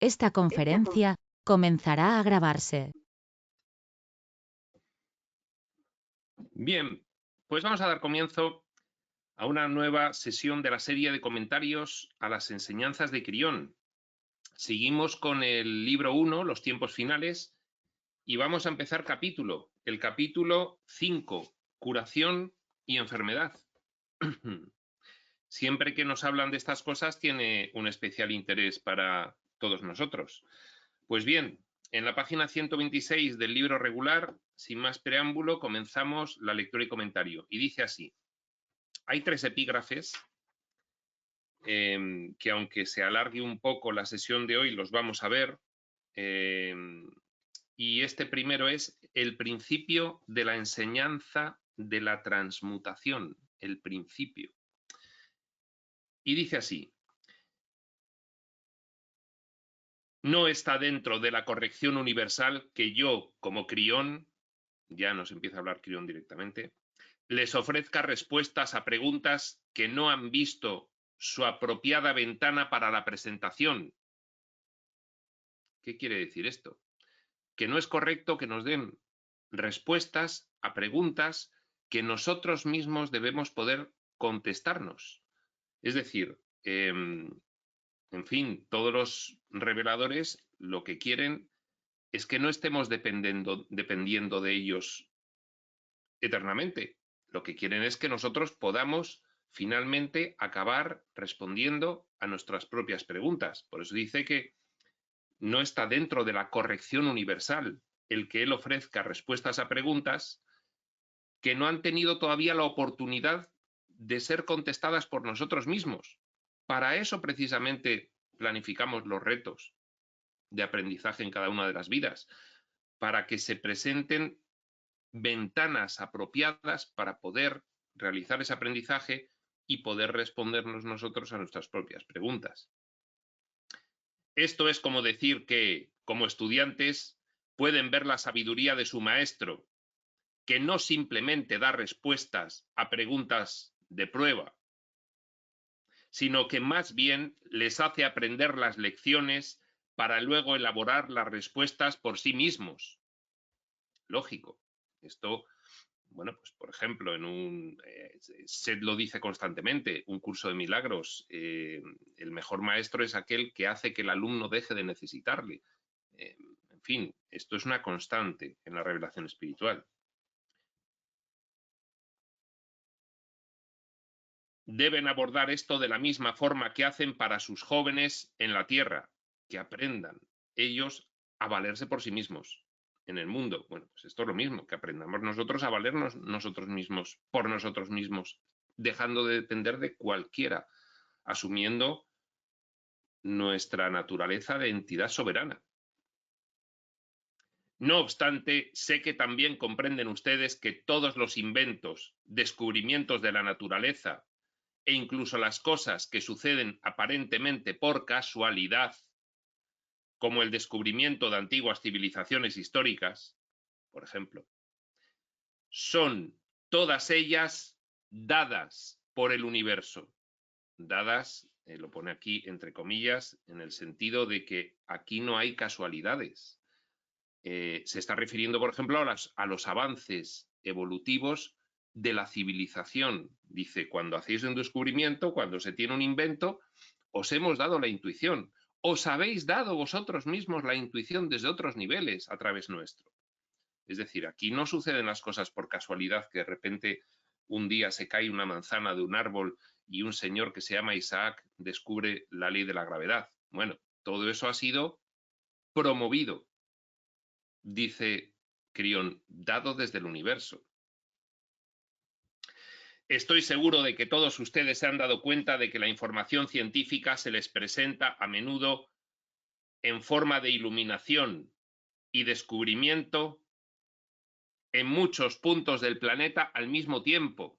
Esta conferencia comenzará a grabarse. Bien, pues vamos a dar comienzo a una nueva sesión de la serie de comentarios a las enseñanzas de Quirión. Seguimos con el libro 1, Los tiempos finales, y vamos a empezar el capítulo 5, Curación y enfermedad. Siempre que nos hablan de estas cosas tiene un especial interés para todos nosotros. Pues bien, en la página 126 del libro regular, sin más preámbulo, comenzamos la lectura y comentario. Y dice así: hay 3 epígrafes que, aunque se alargue un poco la sesión de hoy, los vamos a ver. Y este primero es el principio de la enseñanza de la transmutación, el principio. Y dice así: no está dentro de la corrección universal que yo, como Crión, ya nos empieza a hablar Crión directamente, les ofrezca respuestas a preguntas que no han visto su apropiada ventana para la presentación. ¿Qué quiere decir esto? Que no es correcto que nos den respuestas a preguntas que nosotros mismos debemos poder contestarnos. Es decir, en fin, todos los reveladores lo que quieren es que no estemos dependiendo de ellos eternamente. Lo que quieren es que nosotros podamos finalmente acabar respondiendo a nuestras propias preguntas. Por eso dice que no está dentro de la corrección universal el que él ofrezca respuestas a preguntas que no han tenido todavía la oportunidad de ser contestadas por nosotros mismos. Para eso precisamente planificamos los retos de aprendizaje en cada una de las vidas, para que se presenten ventanas apropiadas para poder realizar ese aprendizaje y poder respondernos nosotros a nuestras propias preguntas. Esto es como decir que, como estudiantes, pueden ver la sabiduría de su maestro, que no simplemente da respuestas a preguntas de prueba, sino que más bien les hace aprender las lecciones para luego elaborar las respuestas por sí mismos. Lógico. Esto, bueno, pues por ejemplo, Seth lo dice constantemente, un curso de milagros, el mejor maestro es aquel que hace que el alumno deje de necesitarle. En fin, esto es una constante en la revelación espiritual. Deben abordar esto de la misma forma que hacen para sus jóvenes en la tierra, que aprendan ellos a valerse por sí mismos en el mundo. Bueno, pues esto es lo mismo, que aprendamos nosotros a valernos nosotros mismos, por nosotros mismos, dejando de depender de cualquiera, asumiendo nuestra naturaleza de entidad soberana. No obstante, sé que también comprenden ustedes que todos los inventos, descubrimientos de la naturaleza e incluso las cosas que suceden aparentemente por casualidad, como el descubrimiento de antiguas civilizaciones históricas, por ejemplo, son todas ellas dadas por el universo. Dadas, lo pone aquí entre comillas, en el sentido de que aquí no hay casualidades. Se está refiriendo, por ejemplo, a los avances evolutivos de la civilización. Dice, cuando hacéis un descubrimiento, cuando se tiene un invento, os hemos dado la intuición. Os habéis dado vosotros mismos la intuición desde otros niveles a través nuestro. Es decir, aquí no suceden las cosas por casualidad, que de repente un día se cae una manzana de un árbol y un señor que se llama Isaac descubre la ley de la gravedad. Bueno, todo eso ha sido promovido, dice Crión, dado desde el universo. Estoy seguro de que todos ustedes se han dado cuenta de que la información científica se les presenta a menudo en forma de iluminación y descubrimiento en muchos puntos del planeta al mismo tiempo.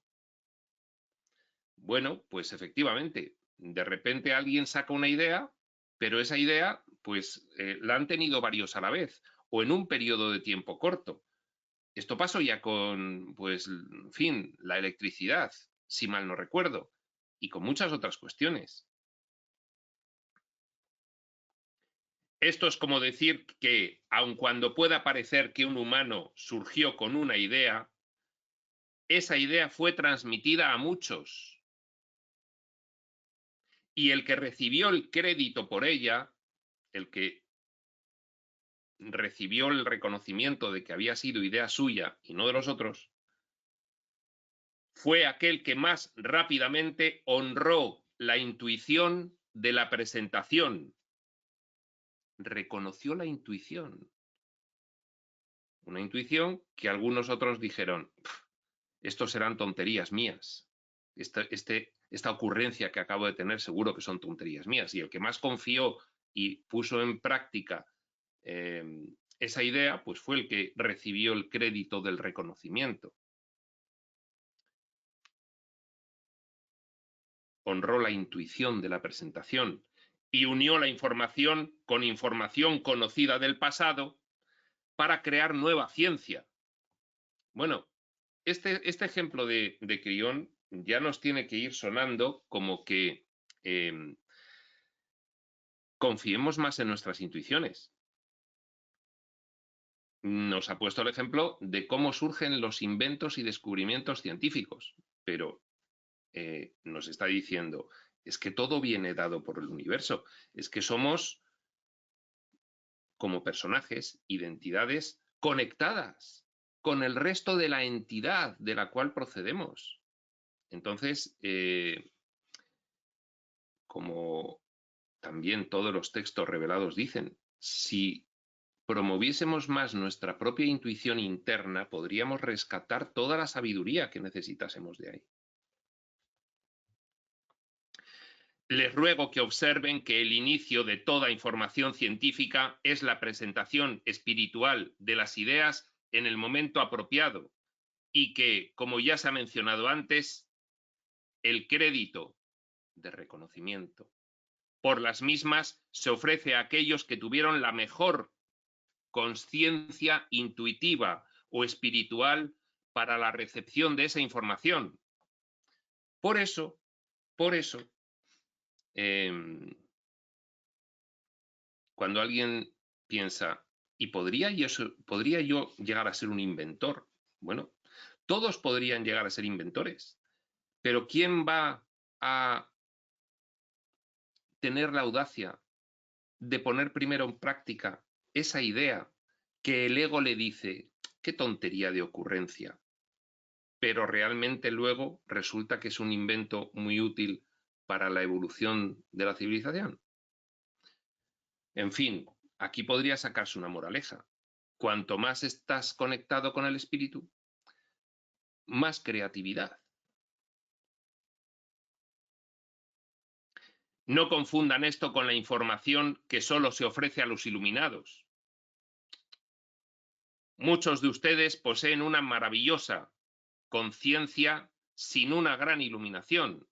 Bueno, pues efectivamente, de repente alguien saca una idea, pero esa idea pues la han tenido varios a la vez o en un periodo de tiempo corto. Esto pasó ya con, pues, en fin, la electricidad, si mal no recuerdo, y con muchas otras cuestiones. Esto es como decir que, aun cuando pueda parecer que un humano surgió con una idea, esa idea fue transmitida a muchos. Y el que recibió el crédito por ella, el que recibió el reconocimiento de que había sido idea suya y no de los otros, fue aquel que más rápidamente honró la intuición de la presentación. Reconoció la intuición. Una intuición que algunos otros dijeron, estos serán tonterías mías. Esta ocurrencia que acabo de tener seguro que son tonterías mías. Y el que más confió y puso en práctica esa idea, pues fue el que recibió el crédito del reconocimiento. Honró la intuición de la presentación y unió la información con información conocida del pasado para crear nueva ciencia. Bueno, este ejemplo de Crión ya nos tiene que ir sonando como que confiemos más en nuestras intuiciones. Nos ha puesto el ejemplo de cómo surgen los inventos y descubrimientos científicos, pero nos está diciendo, es que todo viene dado por el universo, es que somos como personajes, identidades conectadas con el resto de la entidad de la cual procedemos. Entonces, como también todos los textos revelados dicen, si promoviésemos más nuestra propia intuición interna, podríamos rescatar toda la sabiduría que necesitásemos de ahí. Les ruego que observen que el inicio de toda información científica es la presentación espiritual de las ideas en el momento apropiado y que, como ya se ha mencionado antes, el crédito de reconocimiento por las mismas se ofrece a aquellos que tuvieron la mejor consciencia intuitiva o espiritual para la recepción de esa información. Por eso, cuando alguien piensa, ¿y podría yo llegar a ser un inventor? Bueno, todos podrían llegar a ser inventores, pero ¿quién va a tener la audacia de poner primero en práctica esa idea que el ego le dice, qué tontería de ocurrencia, pero realmente luego resulta que es un invento muy útil para la evolución de la civilización? En fin, aquí podría sacarse una moraleja. Cuanto más estás conectado con el espíritu, más creatividad. No confundan esto con la información que solo se ofrece a los iluminados. Muchos de ustedes poseen una maravillosa conciencia sin una gran iluminación.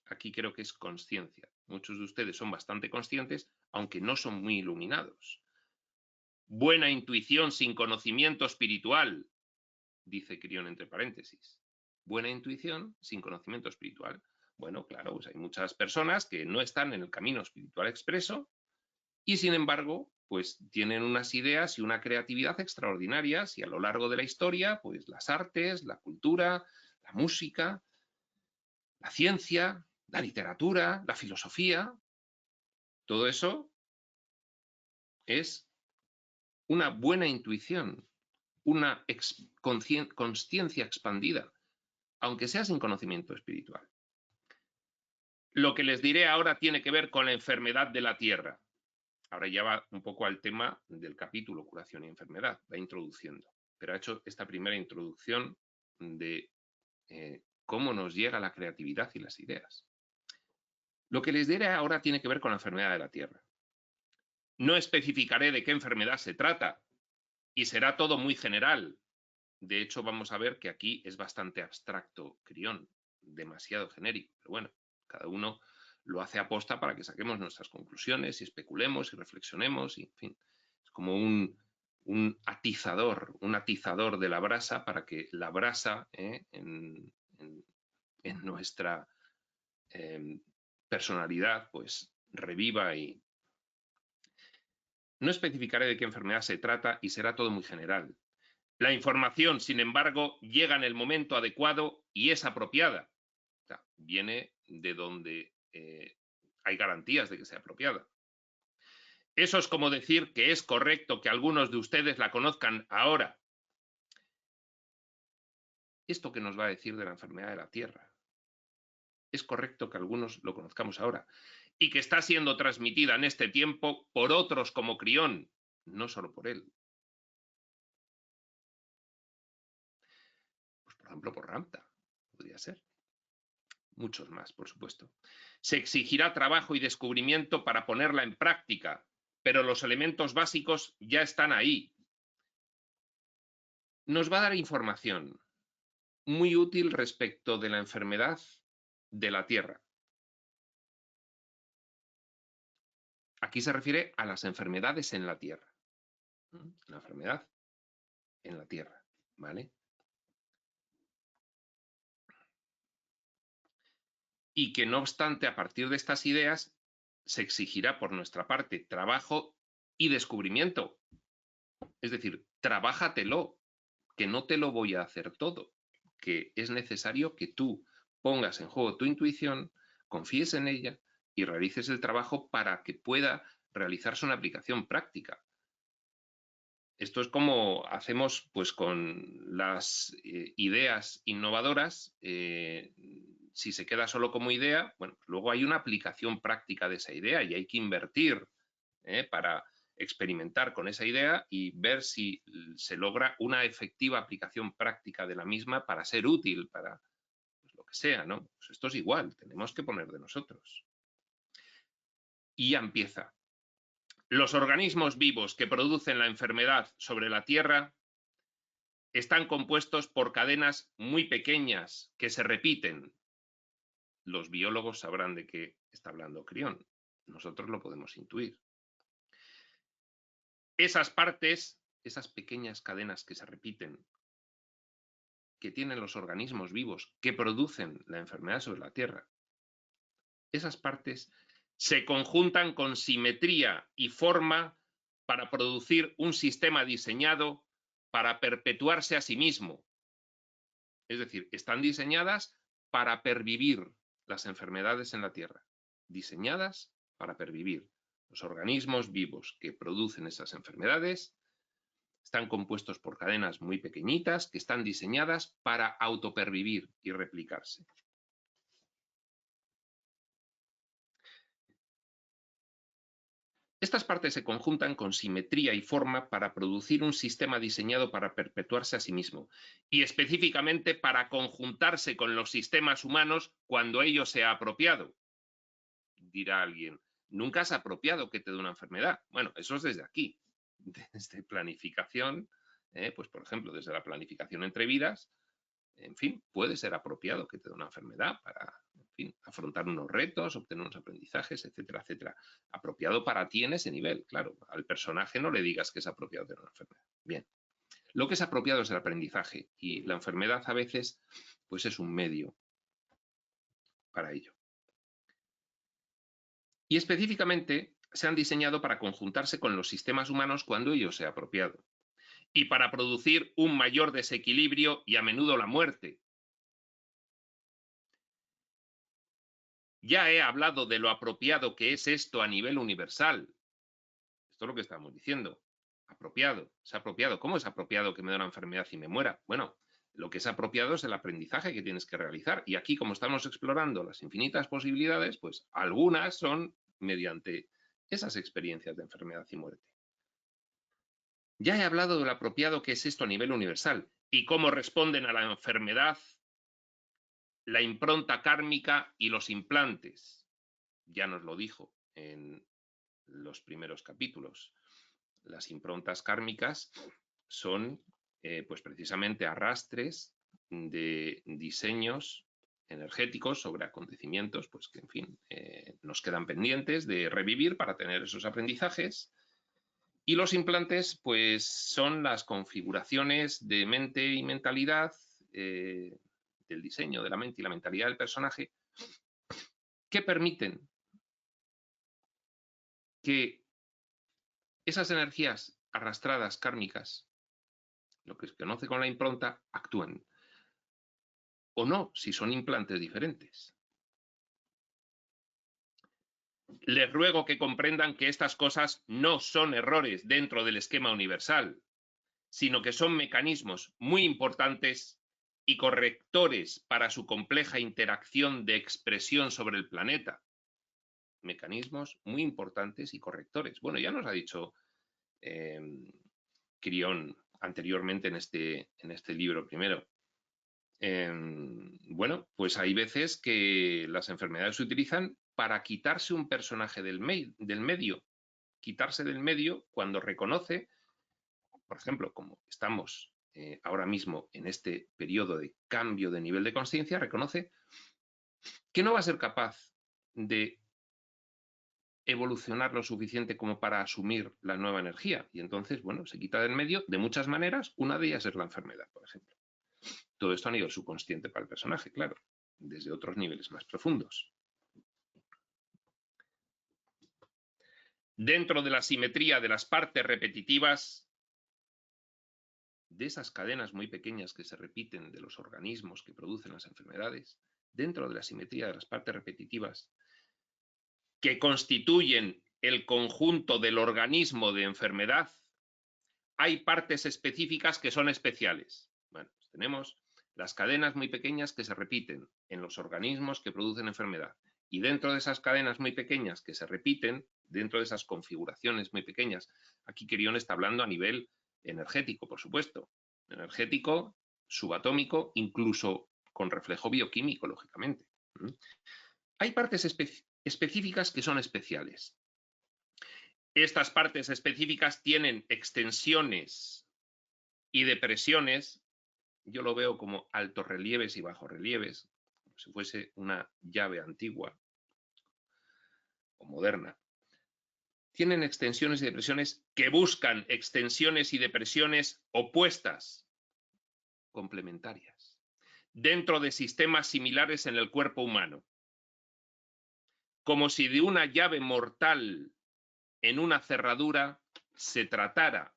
Aquí creo que es consciencia. Muchos de ustedes son bastante conscientes, aunque no son muy iluminados. Buena intuición sin conocimiento espiritual, dice Crión entre paréntesis. Buena intuición sin conocimiento espiritual. Bueno, claro, pues hay muchas personas que no están en el camino espiritual expreso y sin embargo, pues tienen unas ideas y una creatividad extraordinarias y a lo largo de la historia, pues las artes, la cultura, la música, la ciencia, la literatura, la filosofía, todo eso es una buena intuición, una consciencia expandida, aunque sea sin conocimiento espiritual. Lo que les diré ahora tiene que ver con la enfermedad de la tierra. Ahora ya va un poco al tema del capítulo Curación y Enfermedad, va introduciendo. Pero ha hecho esta primera introducción de cómo nos llega la creatividad y las ideas. Lo que les diré ahora tiene que ver con la enfermedad de la tierra. No especificaré de qué enfermedad se trata y será todo muy general. De hecho, vamos a ver que aquí es bastante abstracto Crión, demasiado genérico. Pero bueno, cada uno lo hace aposta para que saquemos nuestras conclusiones y especulemos y reflexionemos. Y, en fin, es como un atizador de la brasa para que la brasa en nuestra personalidad pues reviva y No especificaré de qué enfermedad se trata y será todo muy general. La información, sin embargo, llega en el momento adecuado y es apropiada. O sea, viene de donde hay garantías de que sea apropiada. Eso es como decir que es correcto que algunos de ustedes la conozcan ahora. ¿Esto qué nos va a decir de la enfermedad de la Tierra? Es correcto que algunos lo conozcamos ahora y que está siendo transmitida en este tiempo por otros como Crión, no solo por él. Pues por ejemplo por Ramta, podría ser. Muchos más, por supuesto. Se exigirá trabajo y descubrimiento para ponerla en práctica, pero los elementos básicos ya están ahí. Nos va a dar información muy útil respecto de la enfermedad de la Tierra. Aquí se refiere a las enfermedades en la Tierra. La enfermedad en la Tierra, ¿vale? Y que no obstante, a partir de estas ideas, se exigirá por nuestra parte trabajo y descubrimiento. Es decir, trabájatelo, que no te lo voy a hacer todo, que es necesario que tú pongas en juego tu intuición, confíes en ella y realices el trabajo para que pueda realizarse una aplicación práctica. Esto es como hacemos pues con las ideas innovadoras. Si se queda solo como idea, bueno, luego hay una aplicación práctica de esa idea y hay que invertir para experimentar con esa idea y ver si se logra una efectiva aplicación práctica de la misma para ser útil, para pues, lo que sea, ¿no? Pues esto es igual, tenemos que poner de nosotros. Y ya empieza. Los organismos vivos que producen la enfermedad sobre la Tierra están compuestos por cadenas muy pequeñas que se repiten. Los biólogos sabrán de qué está hablando Crión. Nosotros lo podemos intuir. Esas partes, esas pequeñas cadenas que se repiten, que tienen los organismos vivos que producen la enfermedad sobre la Tierra, esas partes se conjuntan con simetría y forma para producir un sistema diseñado para perpetuarse a sí mismo. Es decir, están diseñadas para pervivir las enfermedades en la Tierra. Diseñadas para pervivir. Los organismos vivos que producen esas enfermedades están compuestos por cadenas muy pequeñitas que están diseñadas para autopervivir y replicarse. Estas partes se conjuntan con simetría y forma para producir un sistema diseñado para perpetuarse a sí mismo y específicamente para conjuntarse con los sistemas humanos cuando ello sea apropiado. Dirá alguien, ¿nunca has apropiado que te dé una enfermedad? Bueno, eso es desde aquí, desde planificación, pues por ejemplo, desde la planificación entre vidas, en fin, puede ser apropiado que te dé una enfermedad para, en fin, afrontar unos retos, obtener unos aprendizajes, etcétera, etcétera. Apropiado para ti en ese nivel, claro. Al personaje no le digas que es apropiado tener una enfermedad. Bien. Lo que es apropiado es el aprendizaje y la enfermedad a veces, pues es un medio para ello. Y específicamente se han diseñado para conjuntarse con los sistemas humanos cuando ello sea apropiado y para producir un mayor desequilibrio y a menudo la muerte. Ya he hablado de lo apropiado que es esto a nivel universal. Esto es lo que estábamos diciendo. Apropiado, es apropiado. ¿Cómo es apropiado que me dé una enfermedad y me muera? Bueno, lo que es apropiado es el aprendizaje que tienes que realizar. Y aquí, como estamos explorando las infinitas posibilidades, pues algunas son mediante esas experiencias de enfermedad y muerte. Ya he hablado de lo apropiado que es esto a nivel universal y cómo responden a la enfermedad la impronta kármica y los implantes. Ya nos lo dijo en los primeros capítulos. Las improntas kármicas son pues precisamente arrastres de diseños energéticos sobre acontecimientos pues que en fin nos quedan pendientes de revivir para tener esos aprendizajes. Y los implantes pues son las configuraciones de mente y mentalidad del diseño de la mente y la mentalidad del personaje que permiten que esas energías arrastradas kármicas, lo que se conoce con la impronta, actúan. O no, si son implantes diferentes. Les ruego que comprendan que estas cosas no son errores dentro del esquema universal, sino que son mecanismos muy importantes y correctores para su compleja interacción de expresión sobre el planeta. Mecanismos muy importantes y correctores. Bueno, ya nos ha dicho Crión anteriormente en este libro primero. Bueno, pues hay veces que las enfermedades se utilizan para quitarse un personaje del medio, quitarse del medio cuando reconoce, por ejemplo, como estamos ahora mismo en este periodo de cambio de nivel de conciencia, reconoce que no va a ser capaz de evolucionar lo suficiente como para asumir la nueva energía. Y entonces, bueno, se quita del medio de muchas maneras. Una de ellas es la enfermedad, por ejemplo. Todo esto a nivel subconsciente para el personaje, claro, desde otros niveles más profundos. Dentro de la simetría de las partes repetitivas, de esas cadenas muy pequeñas que se repiten de los organismos que producen las enfermedades, dentro de la simetría de las partes repetitivas, que constituyen el conjunto del organismo de enfermedad, hay partes específicas que son especiales. Bueno, pues tenemos las cadenas muy pequeñas que se repiten en los organismos que producen enfermedad. Y dentro de esas cadenas muy pequeñas que se repiten, dentro de esas configuraciones muy pequeñas, aquí Crión está hablando a nivel energético, por supuesto. Energético, subatómico, incluso con reflejo bioquímico, lógicamente. Hay partes específicas que son especiales. Estas partes específicas tienen extensiones y depresiones, yo lo veo como altos relieves y bajos relieves, como si fuese una llave antigua o moderna. Tienen extensiones y depresiones que buscan extensiones y depresiones opuestas, complementarias, dentro de sistemas similares en el cuerpo humano. Como si de una llave mortal en una cerradura se tratara.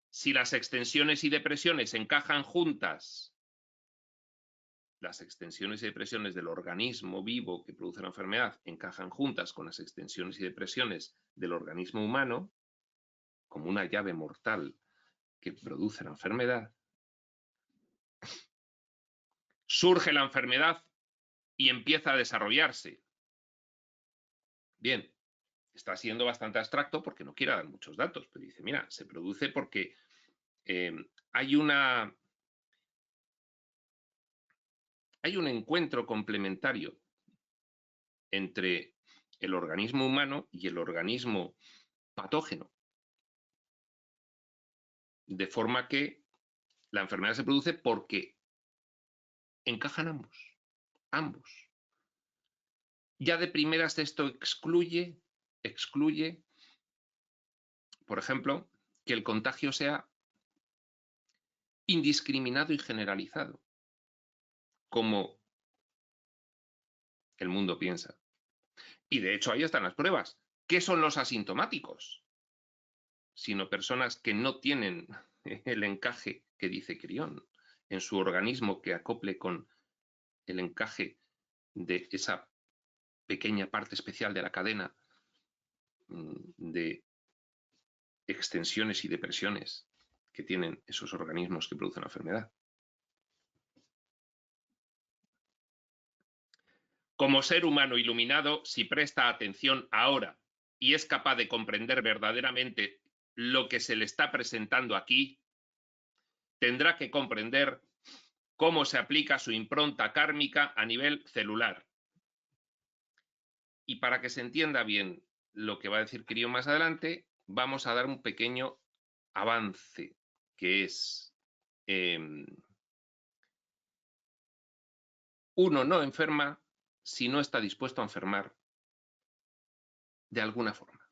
Si las extensiones y depresiones encajan juntas, las extensiones y depresiones del organismo vivo que produce la enfermedad encajan juntas con las extensiones y depresiones del organismo humano, como una llave mortal que produce la enfermedad, surge la enfermedad y empieza a desarrollarse. Bien, está siendo bastante abstracto porque no quiere dar muchos datos, pero dice, mira, se produce porque hay un encuentro complementario entre el organismo humano y el organismo patógeno. De forma que la enfermedad se produce porque encajan ambos. Ya de primeras esto excluye, por ejemplo, que el contagio sea indiscriminado y generalizado, como el mundo piensa. Y de hecho ahí están las pruebas. ¿Qué son los asintomáticos? Sino personas que no tienen el encaje que dice Crión en su organismo que acople con el encaje de esa pequeña parte especial de la cadena de extensiones y depresiones que tienen esos organismos que producen la enfermedad. Como ser humano iluminado, si presta atención ahora y es capaz de comprender verdaderamente lo que se le está presentando aquí, tendrá que comprender cómo se aplica su impronta kármica a nivel celular. Y para que se entienda bien lo que va a decir Crión más adelante, vamos a dar un pequeño avance, que es uno no enferma si no está dispuesto a enfermar de alguna forma.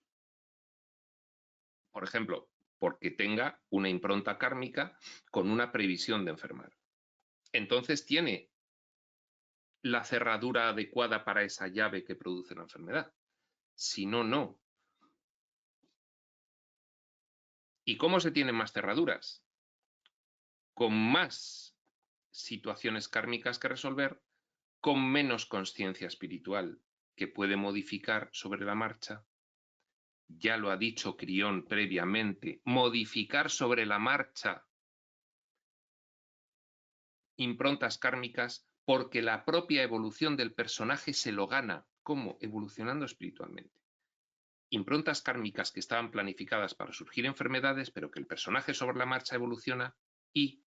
Por ejemplo, porque tenga una impronta kármica con una previsión de enfermar. Entonces tiene la cerradura adecuada para esa llave que produce la enfermedad. Si no, no. ¿Y cómo se tienen más cerraduras? Con más situaciones kármicas que resolver, con menos conciencia espiritual, que puede modificar sobre la marcha. Ya lo ha dicho Crión previamente, modificar sobre la marcha improntas kármicas porque la propia evolución del personaje se lo gana. ¿Cómo? Evolucionando espiritualmente. Improntas kármicas que estaban planificadas para surgir enfermedades, pero que el personaje sobre la marcha evoluciona y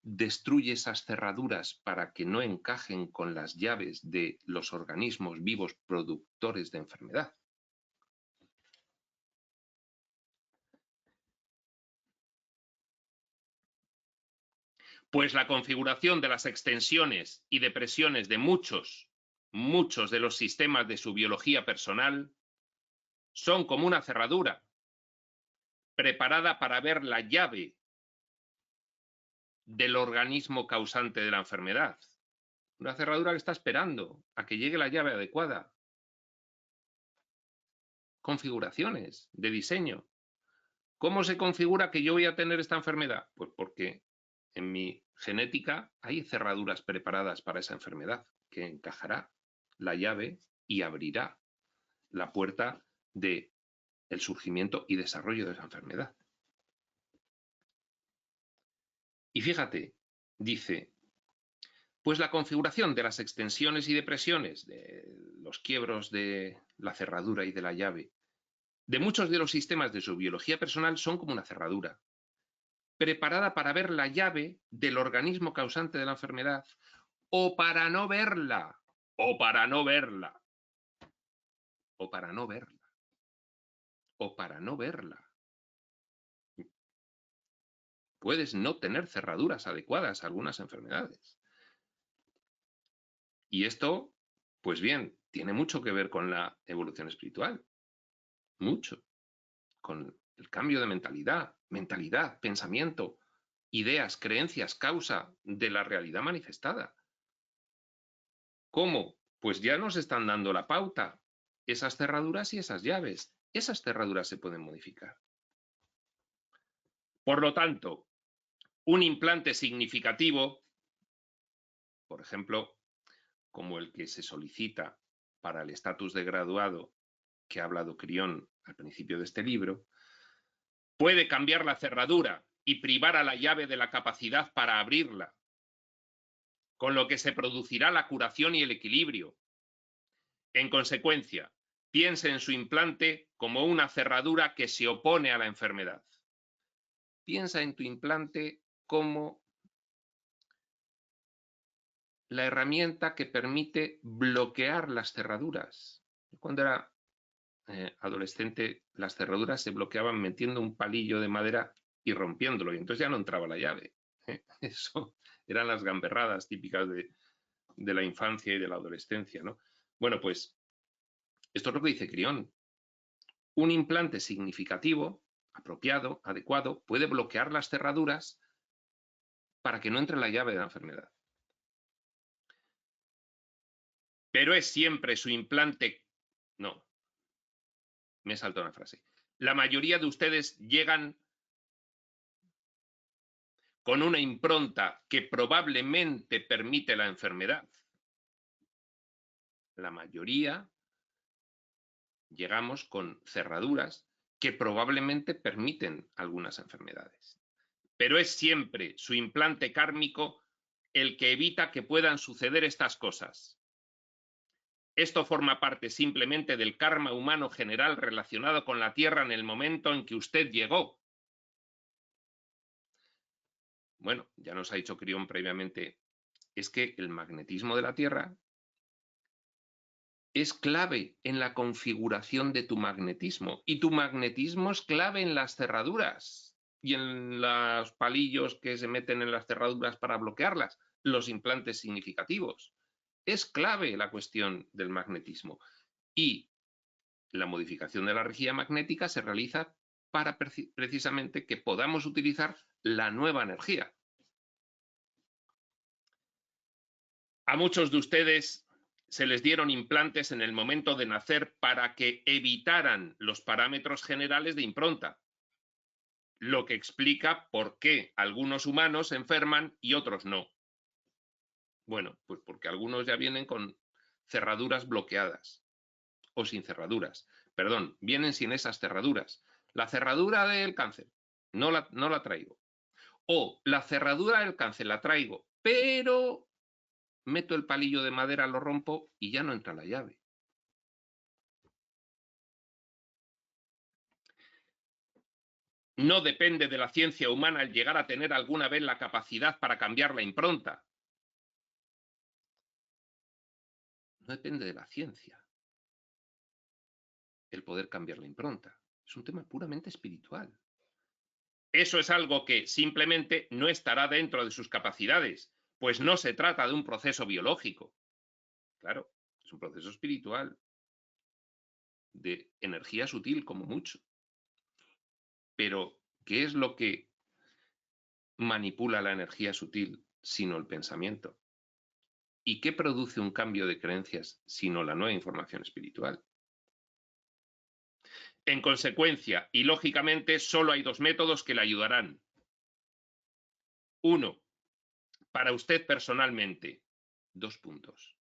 destruye esas cerraduras para que no encajen con las llaves de los organismos vivos productores de enfermedad. Pues la configuración de las extensiones y depresiones de muchos de los sistemas de su biología personal son como una cerradura preparada para ver la llave del organismo causante de la enfermedad. Una cerradura que está esperando a que llegue la llave adecuada. Configuraciones de diseño. ¿Cómo se configura que yo voy a tener esta enfermedad? Pues porque en mi genética hay cerraduras preparadas para esa enfermedad, que encajará la llave y abrirá la puerta del surgimiento y desarrollo de esa enfermedad. Y fíjate, dice, pues la configuración de las extensiones y depresiones, de los quiebros de la cerradura y de la llave, de muchos de los sistemas de su biología personal son como una cerradura, preparada para ver la llave del organismo causante de la enfermedad, o para no verla, o para no verla, o para no verla, o para no verla. Puedes no tener cerraduras adecuadas a algunas enfermedades. Y esto, pues bien, tiene mucho que ver con la evolución espiritual. Mucho. Con el cambio de mentalidad, pensamiento, ideas, creencias, causa de la realidad manifestada. ¿Cómo? Pues ya nos están dando la pauta. Esas cerraduras y esas llaves. Esas cerraduras se pueden modificar. Por lo tanto, un implante significativo, por ejemplo, como el que se solicita para el estatus de graduado que ha hablado Crión al principio de este libro, puede cambiar la cerradura y privar a la llave de la capacidad para abrirla, con lo que se producirá la curación y el equilibrio. En consecuencia, piense en su implante como una cerradura que se opone a la enfermedad. Piensa en tu implante como la herramienta que permite bloquear las cerraduras. Cuando era adolescente, las cerraduras se bloqueaban metiendo un palillo de madera y rompiéndolo, y entonces ya no entraba la llave. Eso eran las gamberradas típicas de la infancia y de la adolescencia, ¿no? Bueno, pues esto es lo que dice Crión. Un implante significativo, apropiado, adecuado, puede bloquear las cerraduras para que no entre la llave de la enfermedad. Pero es siempre su implante... No, me saltó una frase. La mayoría de ustedes llegan con una impronta que probablemente permite la enfermedad. La mayoría llegamos con cerraduras que probablemente permiten algunas enfermedades. Pero es siempre su implante kármico el que evita que puedan suceder estas cosas. Esto forma parte simplemente del karma humano general relacionado con la Tierra en el momento en que usted llegó. Bueno, ya nos ha dicho Crión previamente, es que el magnetismo de la Tierra es clave en la configuración de tu magnetismo, y tu magnetismo es clave en las cerraduras y en los palillos que se meten en las cerraduras para bloquearlas, los implantes significativos. Es clave la cuestión del magnetismo, y la modificación de la rejilla magnética se realiza para precisamente que podamos utilizar la nueva energía. A muchos de ustedes se les dieron implantes en el momento de nacer para que evitaran los parámetros generales de impronta. lo que explica por qué algunos humanos se enferman y otros no. Bueno, pues porque algunos ya vienen con cerraduras bloqueadas o sin cerraduras. Perdón, vienen sin esas cerraduras. La cerradura del cáncer no la traigo. O la cerradura del cáncer la traigo, pero meto el palillo de madera, lo rompo y ya no entra la llave. No depende de la ciencia humana el llegar a tener alguna vez la capacidad para cambiar la impronta. No depende de la ciencia el poder cambiar la impronta. Es un tema puramente espiritual. Eso es algo que simplemente no estará dentro de sus capacidades, pues no se trata de un proceso biológico. Claro, es un proceso espiritual, de energía sutil como mucho. Pero, ¿qué es lo que manipula la energía sutil sino el pensamiento? ¿Y qué produce un cambio de creencias sino la nueva información espiritual? En consecuencia, y lógicamente, solo hay dos métodos que le ayudarán. Uno, para usted personalmente, 2 puntos.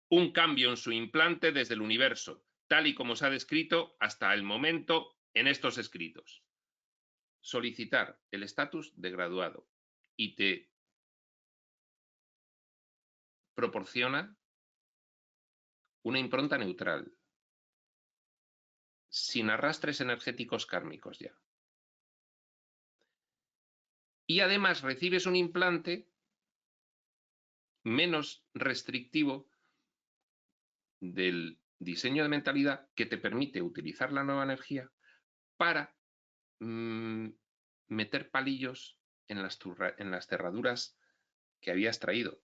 Un cambio en su implante desde el universo, tal y como se ha descrito hasta el momento en estos escritos. Solicitar el estatus de graduado y te proporciona una impronta neutral, sin arrastres energéticos kármicos ya. Y además recibes un implante menos restrictivo del diseño de mentalidad que te permite utilizar la nueva energía para meter palillos en las cerraduras que habías traído.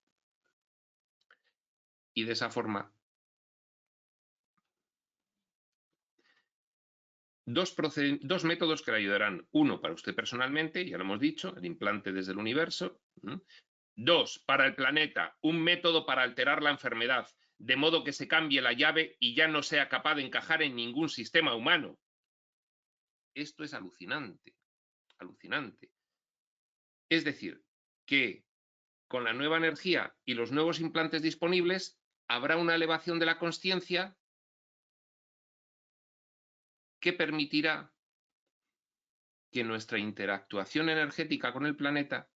Y de esa forma, dos métodos que le ayudarán. Uno, para usted personalmente, ya lo hemos dicho, el implante desde el universo. 2, para el planeta, un método para alterar la enfermedad, de modo que se cambie la llave y ya no sea capaz de encajar en ningún sistema humano. Esto es alucinante, alucinante. Es decir, que con la nueva energía y los nuevos implantes disponibles, habrá una elevación de la consciencia que permitirá que nuestra interactuación energética con el planeta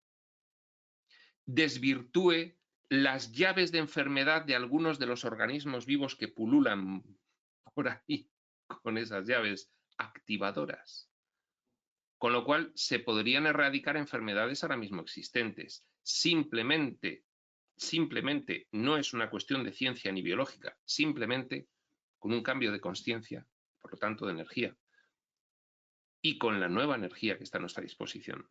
desvirtúe las llaves de enfermedad de algunos de los organismos vivos que pululan por ahí con esas llaves activadoras. Con lo cual se podrían erradicar enfermedades ahora mismo existentes. Simplemente no es una cuestión de ciencia ni biológica, simplemente con un cambio de consciencia, por lo tanto de energía, y con la nueva energía que está a nuestra disposición.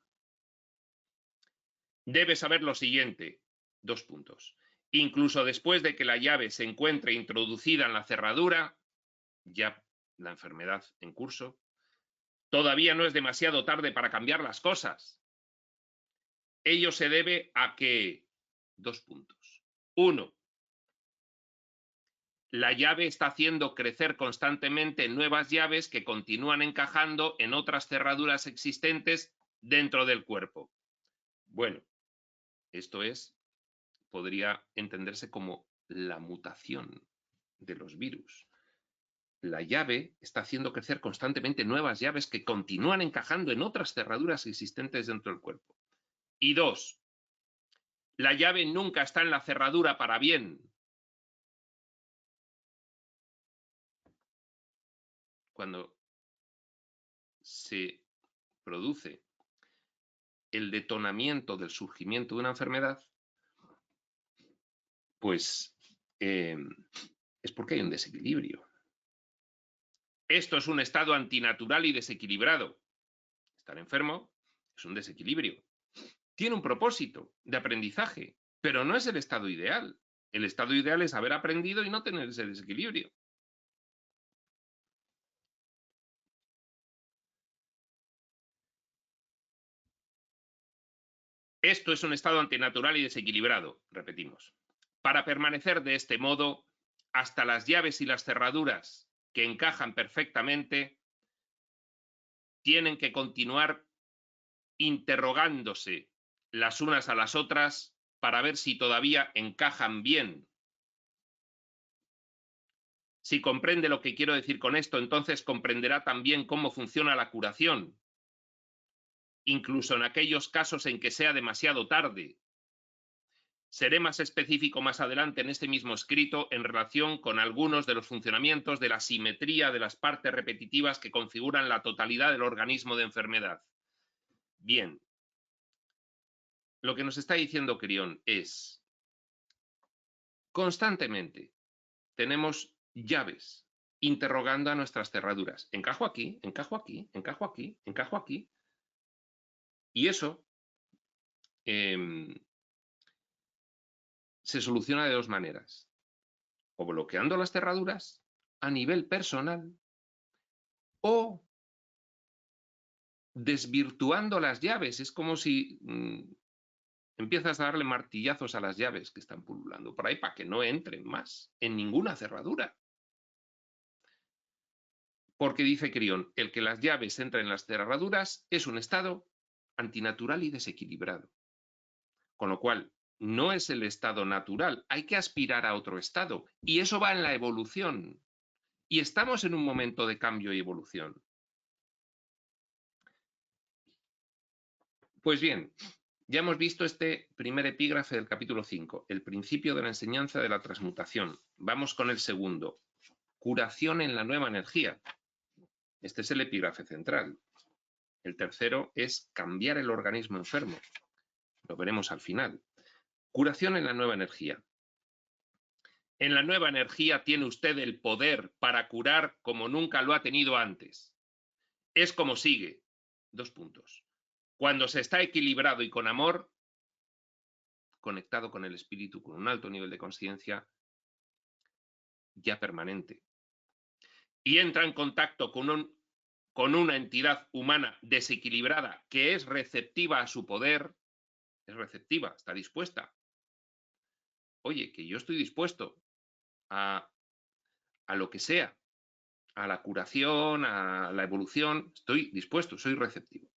Debe saber lo siguiente, 2 puntos. Incluso después de que la llave se encuentre introducida en la cerradura, ya la enfermedad en curso, todavía no es demasiado tarde para cambiar las cosas. Ello se debe a que, 2 puntos. 1, la llave está haciendo crecer constantemente nuevas llaves que continúan encajando en otras cerraduras existentes dentro del cuerpo. Bueno, esto podría entenderse como la mutación de los virus. La llave está haciendo crecer constantemente nuevas llaves que continúan encajando en otras cerraduras existentes dentro del cuerpo. Y 2, la llave nunca está en la cerradura para bien. Cuando se produce el detonamiento del surgimiento de una enfermedad, pues es porque hay un desequilibrio. Esto es un estado antinatural y desequilibrado. Estar enfermo es un desequilibrio. Tiene un propósito de aprendizaje, pero no es el estado ideal. El estado ideal es haber aprendido y no tener ese desequilibrio. Esto es un estado antinatural y desequilibrado, repetimos. Para permanecer de este modo, hasta las llaves y las cerraduras que encajan perfectamente tienen que continuar interrogándose las unas a las otras para ver si todavía encajan bien. Si comprende lo que quiero decir con esto, entonces comprenderá también cómo funciona la curación, incluso en aquellos casos en que sea demasiado tarde. Seré más específico más adelante en este mismo escrito en relación con algunos de los funcionamientos de la simetría de las partes repetitivas que configuran la totalidad del organismo de enfermedad. Bien, lo que nos está diciendo Crión es, constantemente tenemos llaves interrogando a nuestras cerraduras. Encajo aquí, encajo aquí, encajo aquí, encajo aquí. Y eso se soluciona de dos maneras. O bloqueando las cerraduras a nivel personal o desvirtuando las llaves. Es como si empiezas a darle martillazos a las llaves que están pululando por ahí para que no entren más en ninguna cerradura. Porque dice Crión, el que las llaves entren en las cerraduras es un estado antinatural y desequilibrado. Con lo cual, no es el estado natural, hay que aspirar a otro estado. Y eso va en la evolución. Y estamos en un momento de cambio y evolución. Pues bien, ya hemos visto este primer epígrafe del capítulo 5, el principio de la enseñanza de la transmutación. Vamos con el segundo, curación en la nueva energía. Este es el epígrafe central. El tercero es cambiar el organismo enfermo. Lo veremos al final. Curación en la nueva energía. En la nueva energía tiene usted el poder para curar como nunca lo ha tenido antes. Es como sigue. 2 puntos. Cuando se está equilibrado y con amor, conectado con el espíritu, con un alto nivel de conciencia ya permanente, y entra en contacto con una entidad humana desequilibrada que es receptiva a su poder, es receptiva, está dispuesta. Oye, que yo estoy dispuesto a lo que sea, a la curación, a la evolución, estoy dispuesto, soy receptivo.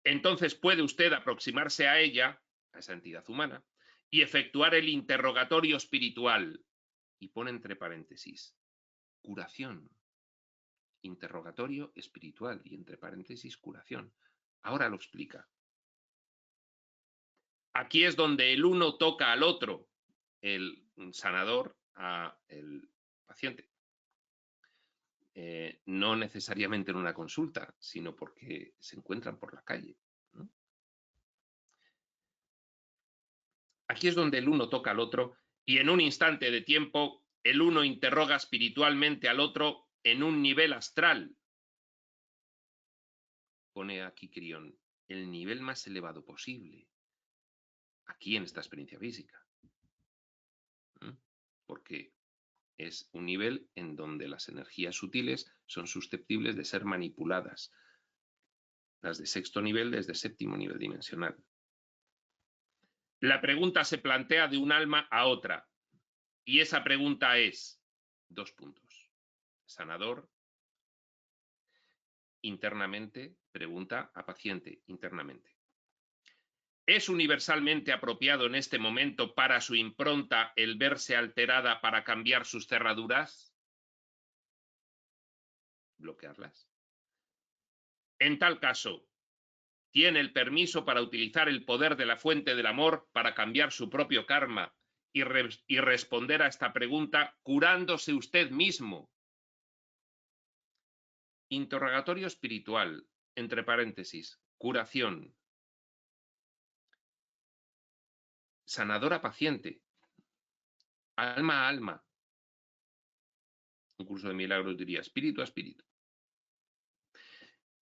Entonces puede usted aproximarse a ella, a esa entidad humana, y efectuar el interrogatorio espiritual. Y pone entre paréntesis, curación, interrogatorio espiritual, y entre paréntesis, curación. Ahora lo explica. Aquí es donde el uno toca al otro, el sanador a el paciente. No necesariamente en una consulta, sino porque se encuentran por la calle, ¿no? Aquí es donde el uno toca al otro y en un instante de tiempo el uno interroga espiritualmente al otro en un nivel astral. Pone aquí Crión, el nivel más elevado posible, aquí en esta experiencia física. Porque es un nivel en donde las energías sutiles son susceptibles de ser manipuladas. Las de sexto nivel desde séptimo nivel dimensional. La pregunta se plantea de un alma a otra. Y esa pregunta es, 2 puntos. Sanador, internamente, pregunta a paciente, internamente. ¿Es universalmente apropiado en este momento para su impronta el verse alterada para cambiar sus cerraduras? Bloquearlas. En tal caso, ¿tiene el permiso para utilizar el poder de la fuente del amor para cambiar su propio karma y responder a esta pregunta curándose usted mismo? Interrogatorio espiritual, entre paréntesis, curación. Sanadora paciente, alma a alma. Un curso de milagros diría espíritu a espíritu.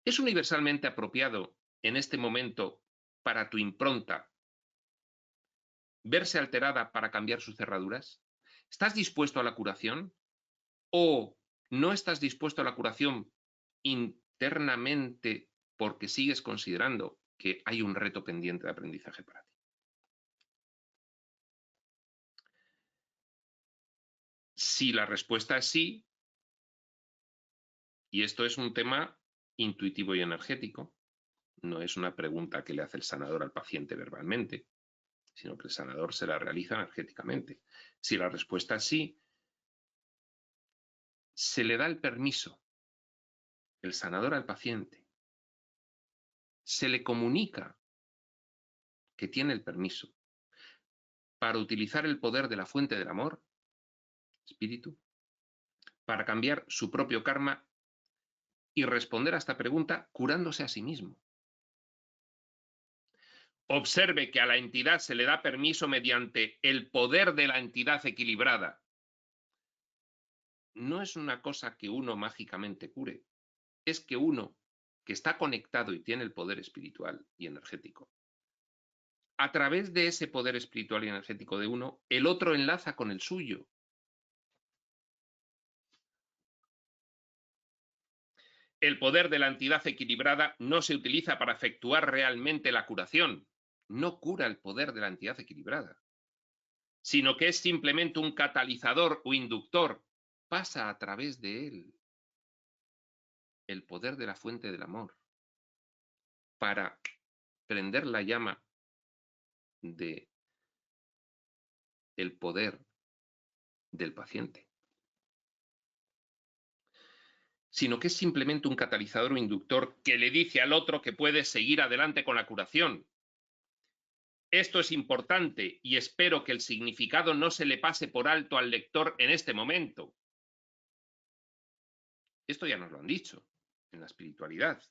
¿Es universalmente apropiado en este momento para tu impronta verse alterada para cambiar sus cerraduras? ¿Estás dispuesto a la curación? ¿O no estás dispuesto a la curación internamente porque sigues considerando que hay un reto pendiente de aprendizaje para ti? Si la respuesta es sí, y esto es un tema intuitivo y energético, no es una pregunta que le hace el sanador al paciente verbalmente, sino que el sanador se la realiza energéticamente. Si la respuesta es sí, se le da el permiso, el sanador al paciente, se le comunica que tiene el permiso para utilizar el poder de la fuente del amor, espíritu, para cambiar su propio karma y responder a esta pregunta curándose a sí mismo. Observe que a la entidad se le da permiso mediante el poder de la entidad equilibrada. No es una cosa que uno mágicamente cure, es que uno que está conectado y tiene el poder espiritual y energético, a través de ese poder espiritual y energético de uno, el otro enlaza con el suyo. El poder de la entidad equilibrada no se utiliza para efectuar realmente la curación. No cura el poder de la entidad equilibrada, sino que es simplemente un catalizador o inductor. Pasa a través de él el poder de la fuente del amor para prender la llama de el poder del paciente, sino que es simplemente un catalizador o inductor que le dice al otro que puede seguir adelante con la curación. Esto es importante y espero que el significado no se le pase por alto al lector en este momento. Esto ya nos lo han dicho en la espiritualidad,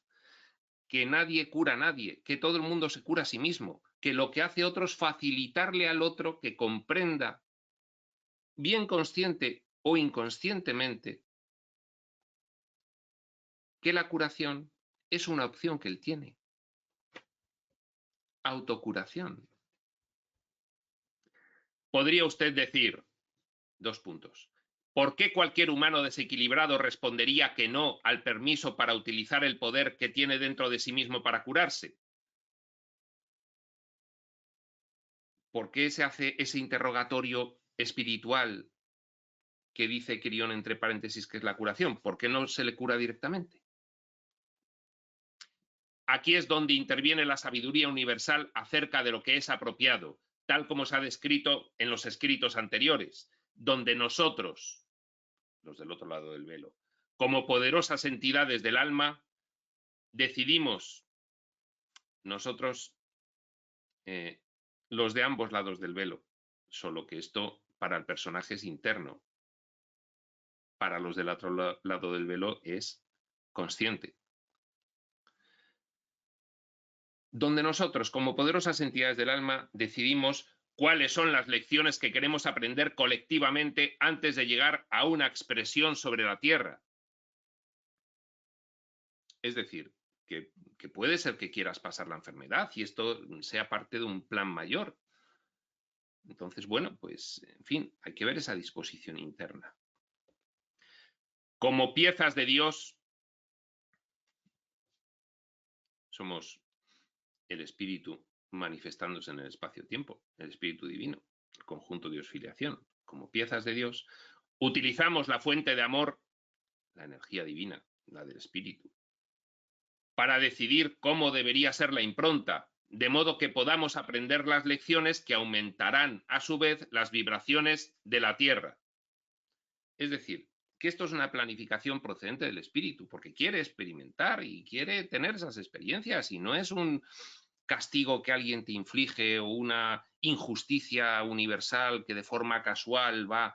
que nadie cura a nadie, que todo el mundo se cura a sí mismo, que lo que hace otro es facilitarle al otro que comprenda, bien consciente o inconscientemente, que la curación es una opción que él tiene. Autocuración. Podría usted decir, dos puntos, ¿por qué cualquier humano desequilibrado respondería que no al permiso para utilizar el poder que tiene dentro de sí mismo para curarse? ¿Por qué se hace ese interrogatorio espiritual que dice Quirión entre paréntesis que es la curación? ¿Por qué no se le cura directamente? Aquí es donde interviene la sabiduría universal acerca de lo que es apropiado, tal como se ha descrito en los escritos anteriores, donde nosotros, los del otro lado del velo, como poderosas entidades del alma, decidimos, nosotros, los de ambos lados del velo, solo que esto para el personaje es interno, para los del otro lado del velo es consciente. Donde nosotros, como poderosas entidades del alma, decidimos cuáles son las lecciones que queremos aprender colectivamente antes de llegar a una expresión sobre la Tierra. Es decir, que puede ser que quieras pasar la enfermedad y esto sea parte de un plan mayor. Entonces, bueno, pues, en fin, hay que ver esa disposición interna. Como piezas de Dios, somos el espíritu manifestándose en el espacio-tiempo, el espíritu divino, el conjunto Dios-filiación. Como piezas de Dios, utilizamos la fuente de amor, la energía divina, la del espíritu, para decidir cómo debería ser la impronta, de modo que podamos aprender las lecciones que aumentarán a su vez las vibraciones de la Tierra. Es decir, que esto es una planificación procedente del espíritu, porque quiere experimentar y quiere tener esas experiencias y no es un castigo que alguien te inflige o una injusticia universal que de forma casual va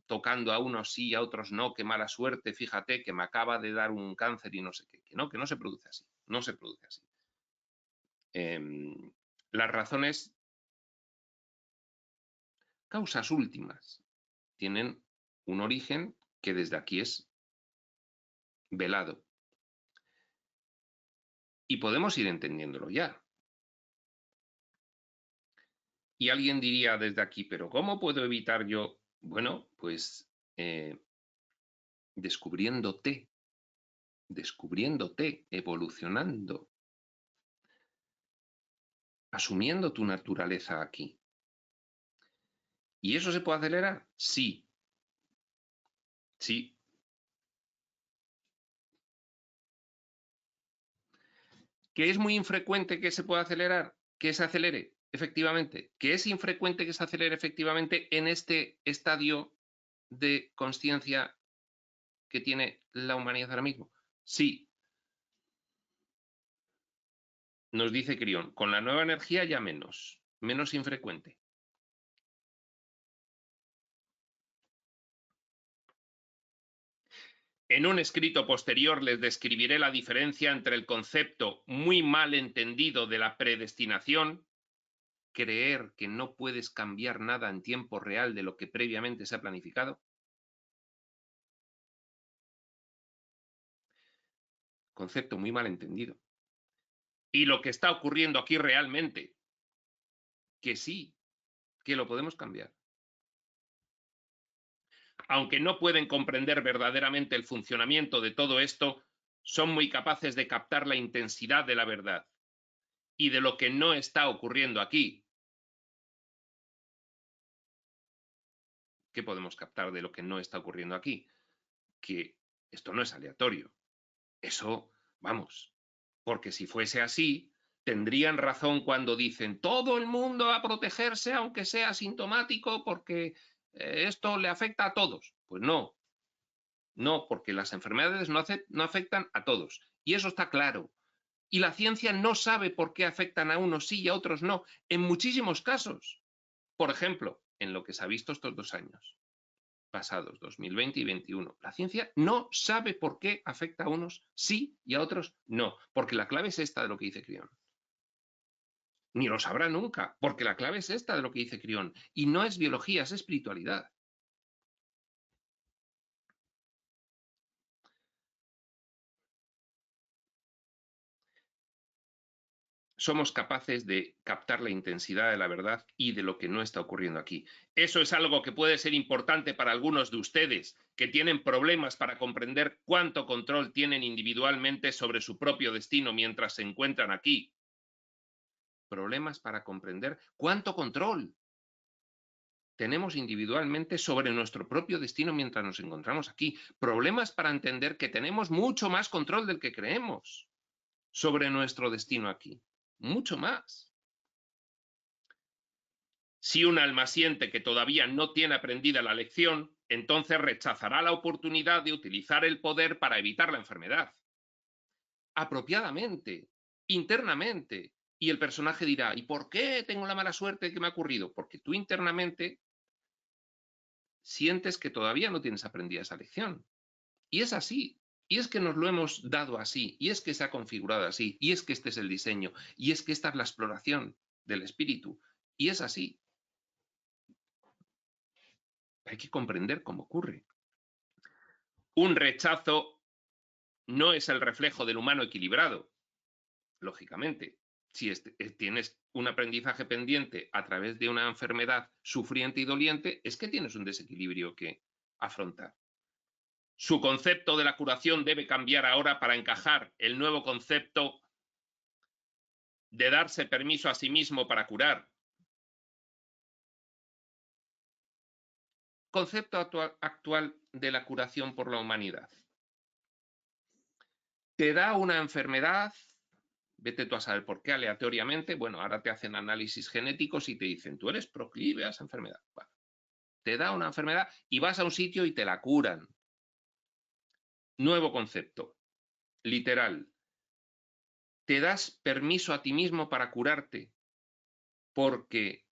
tocando a unos sí y a otros no, qué mala suerte, fíjate que me acaba de dar un cáncer y no sé qué, que no se produce así, no se produce así. Las razones, causas últimas, tienen un origen que desde aquí es velado. Y podemos ir entendiéndolo ya. Y alguien diría desde aquí, ¿pero cómo puedo evitar yo? Bueno, pues descubriéndote, evolucionando, asumiendo tu naturaleza aquí. ¿Y eso se puede acelerar? Sí. Sí. ¿Que es muy infrecuente que se pueda acelerar? ¿Que se acelere? Efectivamente. ¿Que es infrecuente que se acelere efectivamente en este estadio de consciencia que tiene la humanidad ahora mismo? Sí. Nos dice Crión, con la nueva energía ya menos infrecuente. En un escrito posterior les describiré la diferencia entre el concepto muy mal entendido de la predestinación, creer que no puedes cambiar nada en tiempo real de lo que previamente se ha planificado, concepto muy mal entendido, y lo que está ocurriendo aquí realmente, que sí, que lo podemos cambiar. Aunque no pueden comprender verdaderamente el funcionamiento de todo esto, son muy capaces de captar la intensidad de la verdad y de lo que no está ocurriendo aquí. ¿Qué podemos captar de lo que no está ocurriendo aquí? Que esto no es aleatorio. Eso, vamos, porque si fuese así, tendrían razón cuando dicen todo el mundo a protegerse aunque sea asintomático porque esto le afecta a todos. Pues no, no, porque las enfermedades no afectan a todos. Y eso está claro. Y la ciencia no sabe por qué afectan a unos sí y a otros no, en muchísimos casos. Por ejemplo, en lo que se ha visto estos 2 años pasados, 2020 y 2021. La ciencia no sabe por qué afecta a unos sí y a otros no, porque la clave es esta de lo que dice Crión. Ni lo sabrá nunca, porque la clave es esta de lo que dice Crión. Y no es biología, es espiritualidad. Somos capaces de captar la intensidad de la verdad y de lo que no está ocurriendo aquí. Eso es algo que puede ser importante para algunos de ustedes que tienen problemas para comprender cuánto control tienen individualmente sobre su propio destino mientras se encuentran aquí. Problemas para comprender cuánto control tenemos individualmente sobre nuestro propio destino mientras nos encontramos aquí. Problemas para entender que tenemos mucho más control del que creemos sobre nuestro destino aquí. Mucho más. Si un alma siente que todavía no tiene aprendida la lección, entonces rechazará la oportunidad de utilizar el poder para evitar la enfermedad. Apropiadamente, internamente. Y el personaje dirá, ¿y por qué tengo la mala suerte que me ha ocurrido? Porque tú internamente sientes que todavía no tienes aprendida esa lección. Y es así. Y es que nos lo hemos dado así. Y es que se ha configurado así. Y es que este es el diseño. Y es que esta es la exploración del espíritu. Y es así. Hay que comprender cómo ocurre. Un rechazo no es el reflejo del humano equilibrado, lógicamente. Si tienes un aprendizaje pendiente a través de una enfermedad sufriente y doliente, es que tienes un desequilibrio que afrontar. Su concepto de la curación debe cambiar ahora para encajar el nuevo concepto de darse permiso a sí mismo para curar. Concepto actual de la curación por la humanidad. Te da una enfermedad, vete tú a saber por qué aleatoriamente, bueno, ahora te hacen análisis genéticos y te dicen, tú eres proclive a esa enfermedad. Bueno, te da una enfermedad y vas a un sitio y te la curan. Nuevo concepto, literal. Te das permiso a ti mismo para curarte porque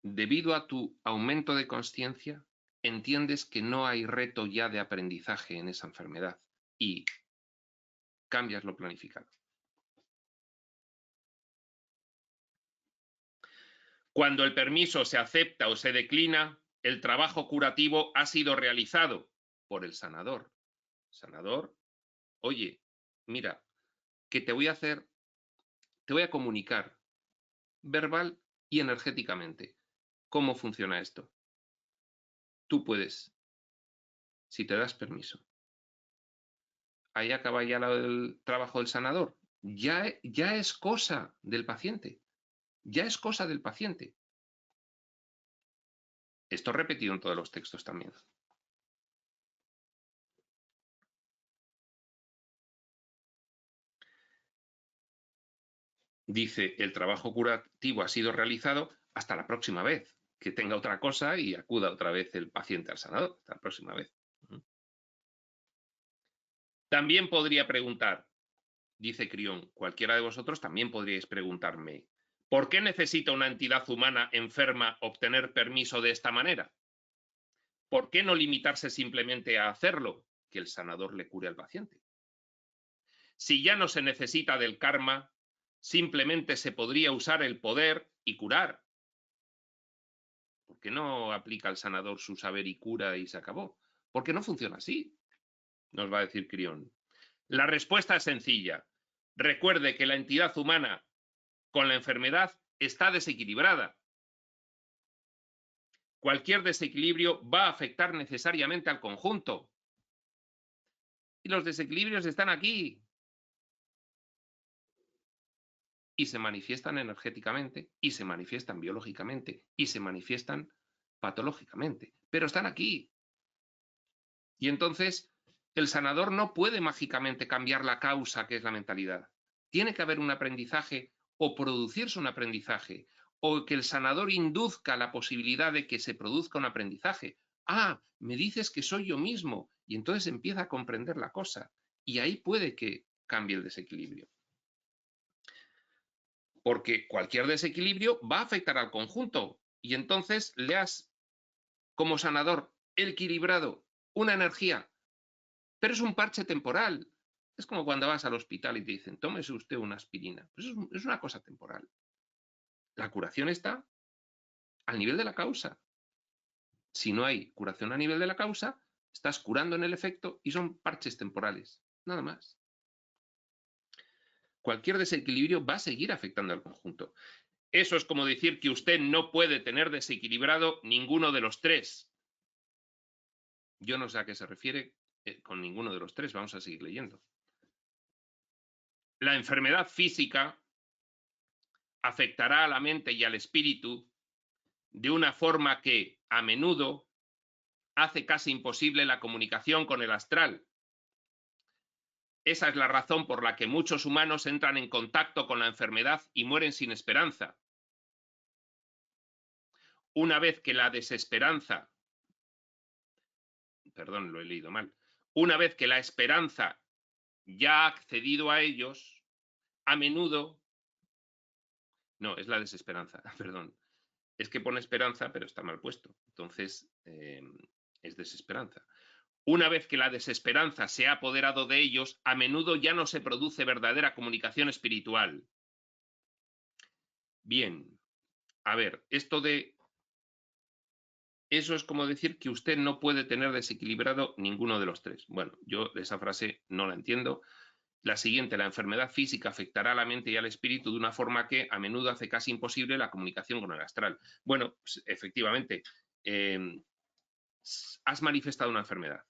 debido a tu aumento de consciencia, entiendes que no hay reto ya de aprendizaje en esa enfermedad y cambias lo planificado. Cuando el permiso se acepta o se declina, el trabajo curativo ha sido realizado por el sanador. Sanador, oye, mira, que te voy a hacer, te voy a comunicar verbal y energéticamente cómo funciona esto. Tú puedes, si te das permiso. Ahí acaba ya el trabajo del sanador. Ya es cosa del paciente. Ya es cosa del paciente. Esto repetido en todos los textos también. dice, el trabajo curativo ha sido realizado, hasta la próxima vez que tenga otra cosa y acuda otra vez el paciente al sanador, hasta la próxima vez. También podría preguntar, dice Crión, cualquiera de vosotros también podríais preguntarme, ¿por qué necesita una entidad humana enferma obtener permiso de esta manera? ¿Por qué no limitarse simplemente a hacerlo, que el sanador le cure al paciente? Si ya no se necesita del karma, simplemente se podría usar el poder y curar. ¿Por qué no aplica el sanador su saber y cura y se acabó? Porque no funciona así, nos va a decir Crión. La respuesta es sencilla. Recuerde que la entidad humana con la enfermedad está desequilibrada. Cualquier desequilibrio va a afectar necesariamente al conjunto. Y los desequilibrios están aquí. Y se manifiestan energéticamente, y se manifiestan biológicamente, y se manifiestan patológicamente. Pero están aquí. Y entonces el sanador no puede mágicamente cambiar la causa, que es la mentalidad. Tiene que haber un aprendizaje o producirse un aprendizaje, o que el sanador induzca la posibilidad de que se produzca un aprendizaje. Ah, me dices que soy yo mismo, y entonces empieza a comprender la cosa. Y ahí puede que cambie el desequilibrio. Porque cualquier desequilibrio va a afectar al conjunto. Y entonces le has, como sanador, equilibrado una energía, pero es un parche temporal. Es como cuando vas al hospital y te dicen, tómese usted una aspirina. Pues es una cosa temporal. La curación está al nivel de la causa. Si no hay curación a nivel de la causa, estás curando en el efecto y son parches temporales. Nada más. Cualquier desequilibrio va a seguir afectando al conjunto. Eso es como decir que usted no puede tener desequilibrado ninguno de los tres. Yo no sé a qué se refiere con ninguno de los tres. Vamos a seguir leyendo. La enfermedad física afectará a la mente y al espíritu de una forma que, a menudo, hace casi imposible la comunicación con el astral. Esa es la razón por la que muchos humanos entran en contacto con la enfermedad y mueren sin esperanza. Una vez que la desesperanza, perdón, lo he leído mal, una vez que la esperanza ya ha accedido a ellos, a menudo, no, es la desesperanza, perdón, es que pone esperanza, pero está mal puesto, entonces es desesperanza. Una vez que la desesperanza se ha apoderado de ellos, a menudo ya no se produce verdadera comunicación espiritual. Bien, a ver, esto de... Eso es como decir que usted no puede tener desequilibrado ninguno de los tres. Bueno, yo esa frase no la entiendo. La siguiente, la enfermedad física afectará a la mente y al espíritu de una forma que a menudo hace casi imposible la comunicación con el astral. Bueno, pues, efectivamente, has manifestado una enfermedad.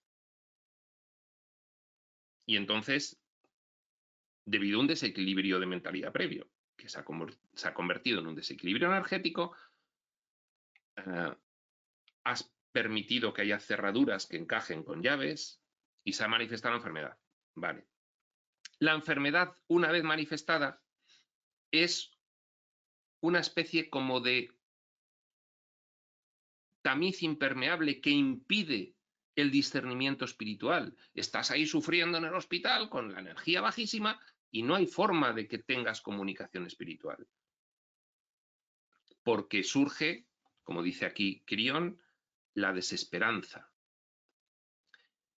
Y entonces, debido a un desequilibrio de mentalidad previo, que se ha convertido en un desequilibrio energético, has permitido que haya cerraduras que encajen con llaves y se ha manifestado la enfermedad. Vale. La enfermedad, una vez manifestada, es una especie como de tamiz impermeable que impide el discernimiento espiritual. Estás ahí sufriendo en el hospital con la energía bajísima y no hay forma de que tengas comunicación espiritual. Porque surge, como dice aquí Crión, la desesperanza.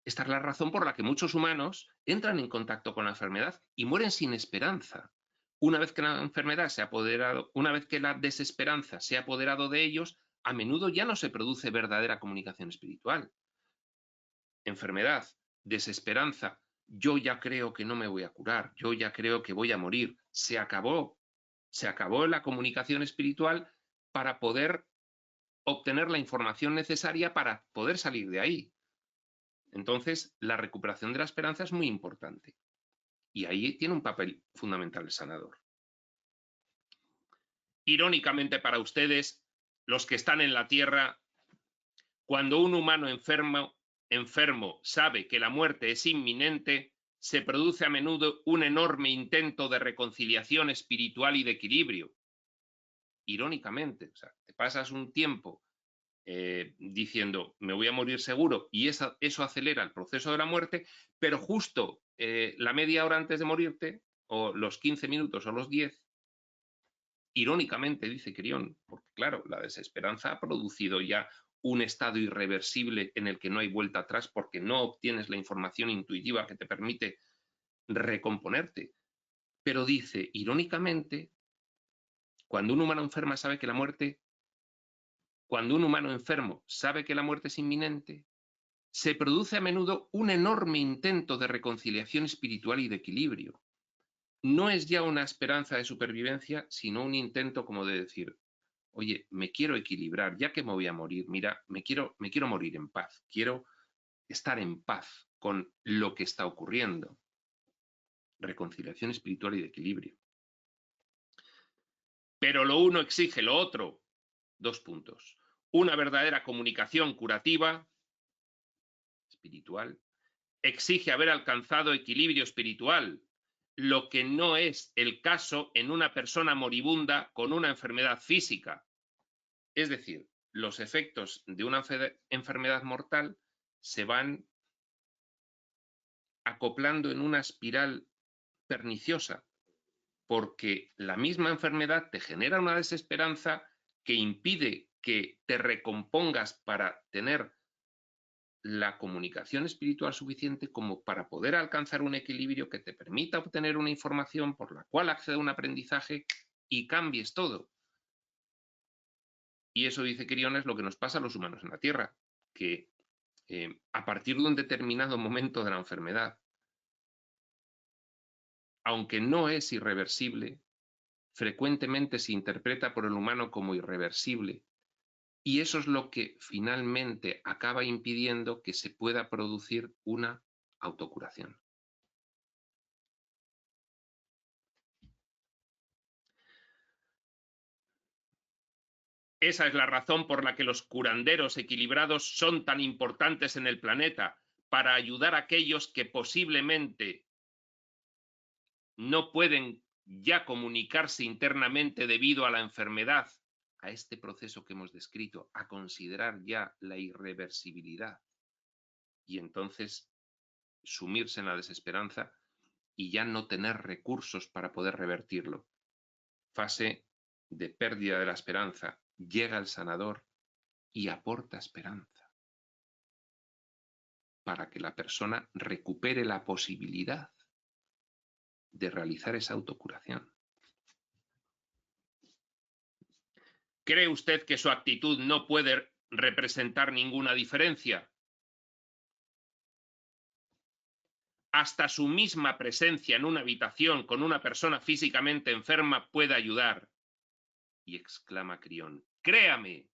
Esta es la razón por la que muchos humanos entran en contacto con la enfermedad y mueren sin esperanza. Una vez que la enfermedad se ha apoderado, una vez que la desesperanza se ha apoderado de ellos, a menudo ya no se produce verdadera comunicación espiritual. Enfermedad, desesperanza, yo ya creo que no me voy a curar, yo ya creo que voy a morir. Se acabó la comunicación espiritual para poder obtener la información necesaria para poder salir de ahí. Entonces, la recuperación de la esperanza es muy importante. Y ahí tiene un papel fundamental el sanador. Irónicamente para ustedes, los que están en la Tierra, cuando un humano enfermo sabe que la muerte es inminente, se produce a menudo un enorme intento de reconciliación espiritual y de equilibrio. Irónicamente, o sea, te pasas un tiempo diciendo me voy a morir seguro y eso acelera el proceso de la muerte, pero justo la media hora antes de morirte, o los 15 minutos o los 10, irónicamente, dice Crión, porque claro, la desesperanza ha producido ya un estado irreversible en el que no hay vuelta atrás porque no obtienes la información intuitiva que te permite recomponerte. Pero dice, irónicamente, cuando un humano enfermo sabe que la muerte es inminente, se produce a menudo un enorme intento de reconciliación espiritual y de equilibrio. No es ya una esperanza de supervivencia, sino un intento como de decir, oye, me quiero equilibrar, ya que me voy a morir, mira, me quiero morir en paz, quiero estar en paz con lo que está ocurriendo. Reconciliación espiritual y de equilibrio. Pero lo uno exige lo otro. 2 puntos. Una verdadera comunicación curativa, espiritual, exige haber alcanzado equilibrio espiritual, lo que no es el caso en una persona moribunda con una enfermedad física. Es decir, los efectos de una enfermedad mortal se van acoplando en una espiral perniciosa, porque la misma enfermedad te genera una desesperanza que impide que te recompongas para tener la comunicación espiritual suficiente como para poder alcanzar un equilibrio que te permita obtener una información por la cual acceder a un aprendizaje y cambies todo. Y eso, dice Crión, es lo que nos pasa a los humanos en la Tierra, que a partir de un determinado momento de la enfermedad, aunque no es irreversible, frecuentemente se interpreta por el humano como irreversible. Y eso es lo que finalmente acaba impidiendo que se pueda producir una autocuración. Esa es la razón por la que los curanderos equilibrados son tan importantes en el planeta, para ayudar a aquellos que posiblemente no pueden ya comunicarse internamente debido a la enfermedad, a este proceso que hemos descrito, a considerar ya la irreversibilidad y entonces sumirse en la desesperanza y ya no tener recursos para poder revertirlo. Fase de pérdida de la esperanza. Llega el sanador y aporta esperanza para que la persona recupere la posibilidad de realizar esa autocuración. ¿Cree usted que su actitud no puede representar ninguna diferencia? Hasta su misma presencia en una habitación con una persona físicamente enferma puede ayudar. Y exclama Crión, créame,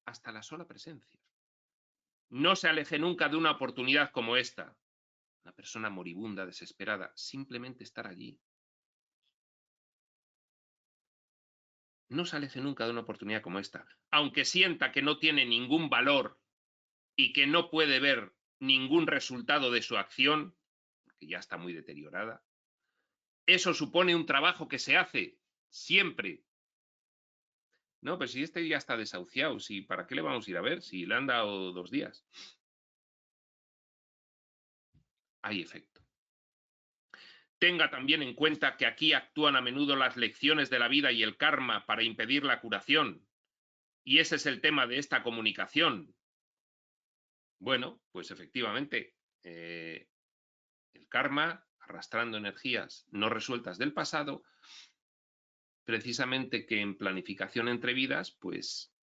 hasta la sola presencia. No se aleje nunca de una oportunidad como esta. Una persona moribunda, desesperada, simplemente estar allí. No se aleje nunca de una oportunidad como esta. Aunque sienta que no tiene ningún valor y que no puede ver ningún resultado de su acción, porque ya está muy deteriorada, eso supone un trabajo que se hace siempre. No, pero si este ya está desahuciado, si ¿para qué le vamos a ir a ver? Si le han dado 2 días. Hay efecto. Tenga también en cuenta que aquí actúan a menudo las lecciones de la vida y el karma para impedir la curación. Y ese es el tema de esta comunicación. Bueno, pues efectivamente, el karma, arrastrando energías no resueltas del pasado, precisamente que en planificación entre vidas, pues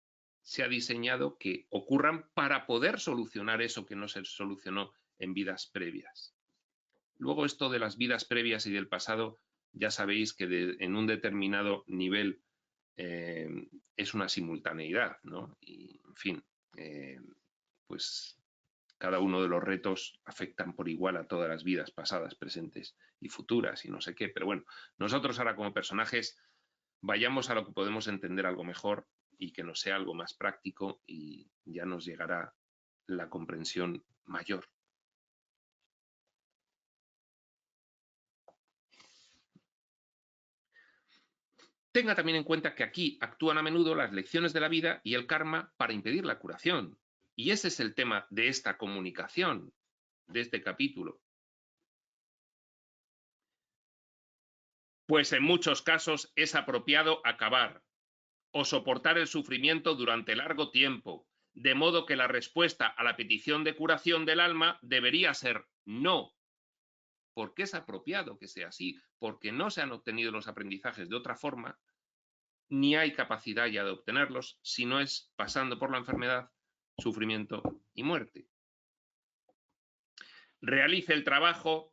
se ha diseñado que ocurran para poder solucionar eso que no se solucionó en vidas previas. Luego esto de las vidas previas y del pasado, ya sabéis que en un determinado nivel es una simultaneidad, ¿no? Y, en fin, pues cada uno de los retos afectan por igual a todas las vidas pasadas, presentes y futuras y no sé qué. Pero bueno, nosotros ahora como personajes vayamos a lo que podemos entender algo mejor y que nos sea algo más práctico y ya nos llegará la comprensión mayor. Tenga también en cuenta que aquí actúan a menudo las lecciones de la vida y el karma para impedir la curación. Y ese es el tema de esta comunicación, de este capítulo. Pues en muchos casos es apropiado acabar o soportar el sufrimiento durante largo tiempo, de modo que la respuesta a la petición de curación del alma debería ser no. ¿Por qué es apropiado que sea así? Porque no se han obtenido los aprendizajes de otra forma, ni hay capacidad ya de obtenerlos, si no es pasando por la enfermedad, sufrimiento y muerte. Realice el trabajo,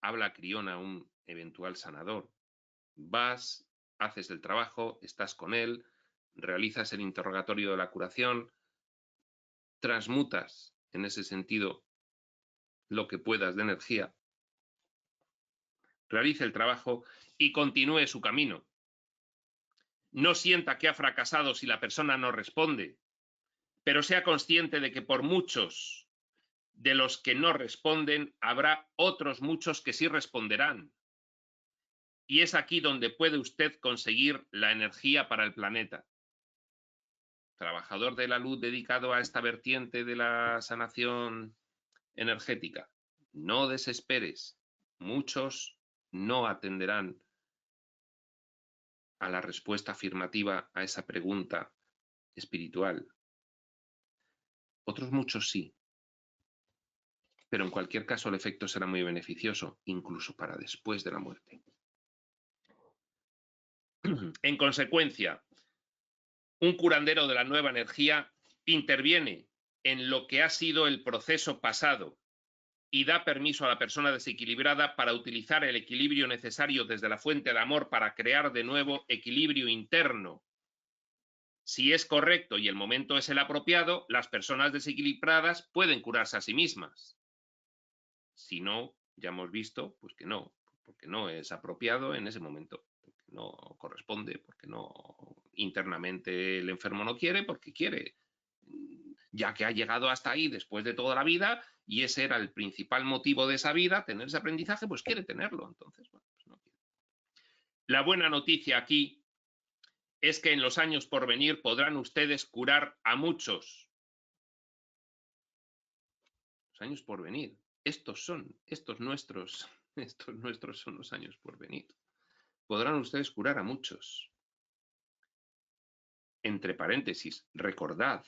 habla Criona, un eventual sanador. Vas, haces el trabajo, estás con él, realizas el interrogatorio de la curación, transmutas en ese sentido lo que puedas de energía, realice el trabajo y continúe su camino. No sienta que ha fracasado si la persona no responde, pero sea consciente de que por muchos de los que no responden, habrá otros muchos que sí responderán. Y es aquí donde puede usted conseguir la energía para el planeta. Trabajador de la luz dedicado a esta vertiente de la sanación energética, no desesperes. Muchos no atenderán a la respuesta afirmativa a esa pregunta espiritual. Otros muchos sí. Pero en cualquier caso el efecto será muy beneficioso, incluso para después de la muerte. En consecuencia, un curandero de la nueva energía interviene en lo que ha sido el proceso pasado y da permiso a la persona desequilibrada para utilizar el equilibrio necesario desde la fuente de amor para crear de nuevo equilibrio interno. Si es correcto y el momento es el apropiado, las personas desequilibradas pueden curarse a sí mismas. Si no, ya hemos visto pues que no, porque no es apropiado en ese momento, porque no corresponde, porque no internamente el enfermo no quiere, porque quiere, ya que ha llegado hasta ahí después de toda la vida y ese era el principal motivo de esa vida, tener ese aprendizaje, pues quiere tenerlo. Entonces, bueno, pues no quiere. La buena noticia aquí es que en los años por venir podrán ustedes curar a muchos. Los años por venir. Estos nuestros son los años por venir. Podrán ustedes curar a muchos. Entre paréntesis, recordad,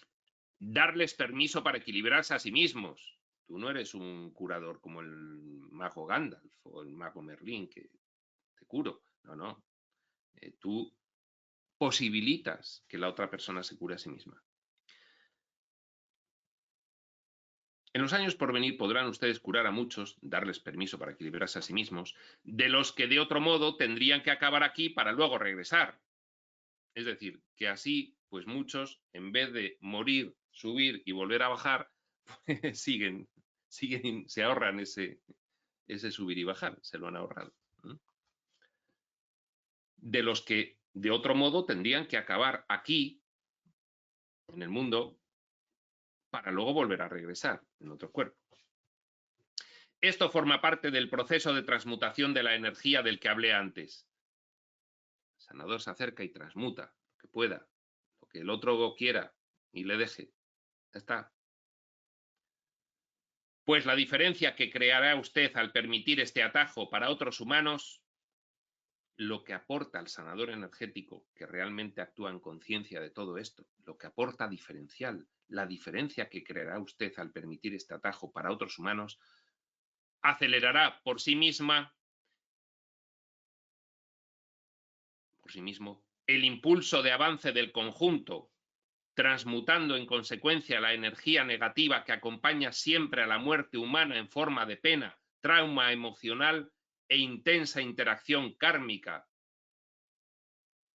darles permiso para equilibrarse a sí mismos. Tú no eres un curador como el mago Gandalf o el mago Merlín que te curo. No, no. Tú posibilitas que la otra persona se cure a sí misma. En los años por venir podrán ustedes curar a muchos, darles permiso para equilibrarse a sí mismos, de los que de otro modo tendrían que acabar aquí para luego regresar. Es decir, que así, pues muchos, en vez de morir, subir y volver a bajar, pues siguen, se ahorran ese subir y bajar, se lo han ahorrado. De los que de otro modo tendrían que acabar aquí, en el mundo, para luego volver a regresar en otro cuerpo. Esto forma parte del proceso de transmutación de la energía del que hablé antes. El sanador se acerca y transmuta lo que pueda, lo que el otro quiera y le deje. Ya está. Pues la diferencia que creará usted al permitir este atajo para otros humanos, lo que aporta al sanador energético que realmente actúa en conciencia de todo esto, lo que aporta diferencial, la diferencia que creará usted al permitir este atajo para otros humanos, acelerará por sí mismo el impulso de avance del conjunto, transmutando en consecuencia la energía negativa que acompaña siempre a la muerte humana en forma de pena, trauma emocional e intensa interacción kármica.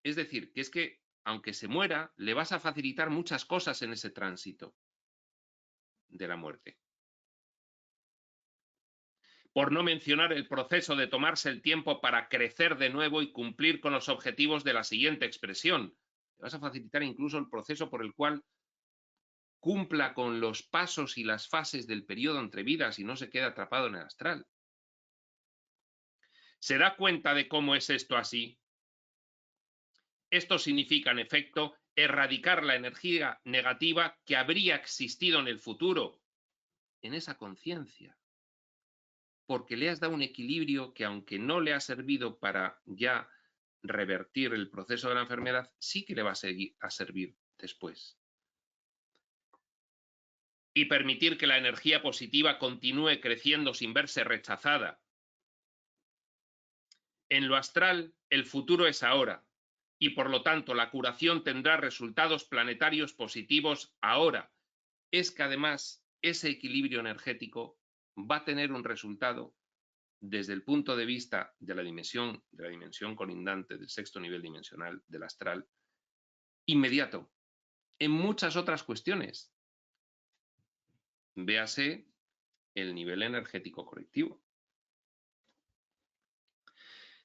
Es decir, que es que, aunque se muera, le vas a facilitar muchas cosas en ese tránsito de la muerte. Por no mencionar el proceso de tomarse el tiempo para crecer de nuevo y cumplir con los objetivos de la siguiente expresión. Le vas a facilitar incluso el proceso por el cual cumpla con los pasos y las fases del periodo entre vidas y no se quede atrapado en el astral. ¿Se da cuenta de cómo es esto así? Esto significa, en efecto, erradicar la energía negativa que habría existido en el futuro, en esa conciencia, porque le has dado un equilibrio que, aunque no le ha servido para ya revertir el proceso de la enfermedad, sí que le va a servir después. Y permitir que la energía positiva continúe creciendo sin verse rechazada. En lo astral, el futuro es ahora, y por lo tanto la curación tendrá resultados planetarios positivos ahora. Es que además ese equilibrio energético va a tener un resultado desde el punto de vista de la dimensión colindante, del sexto nivel dimensional, del astral, inmediato, en muchas otras cuestiones. Véase el nivel energético colectivo.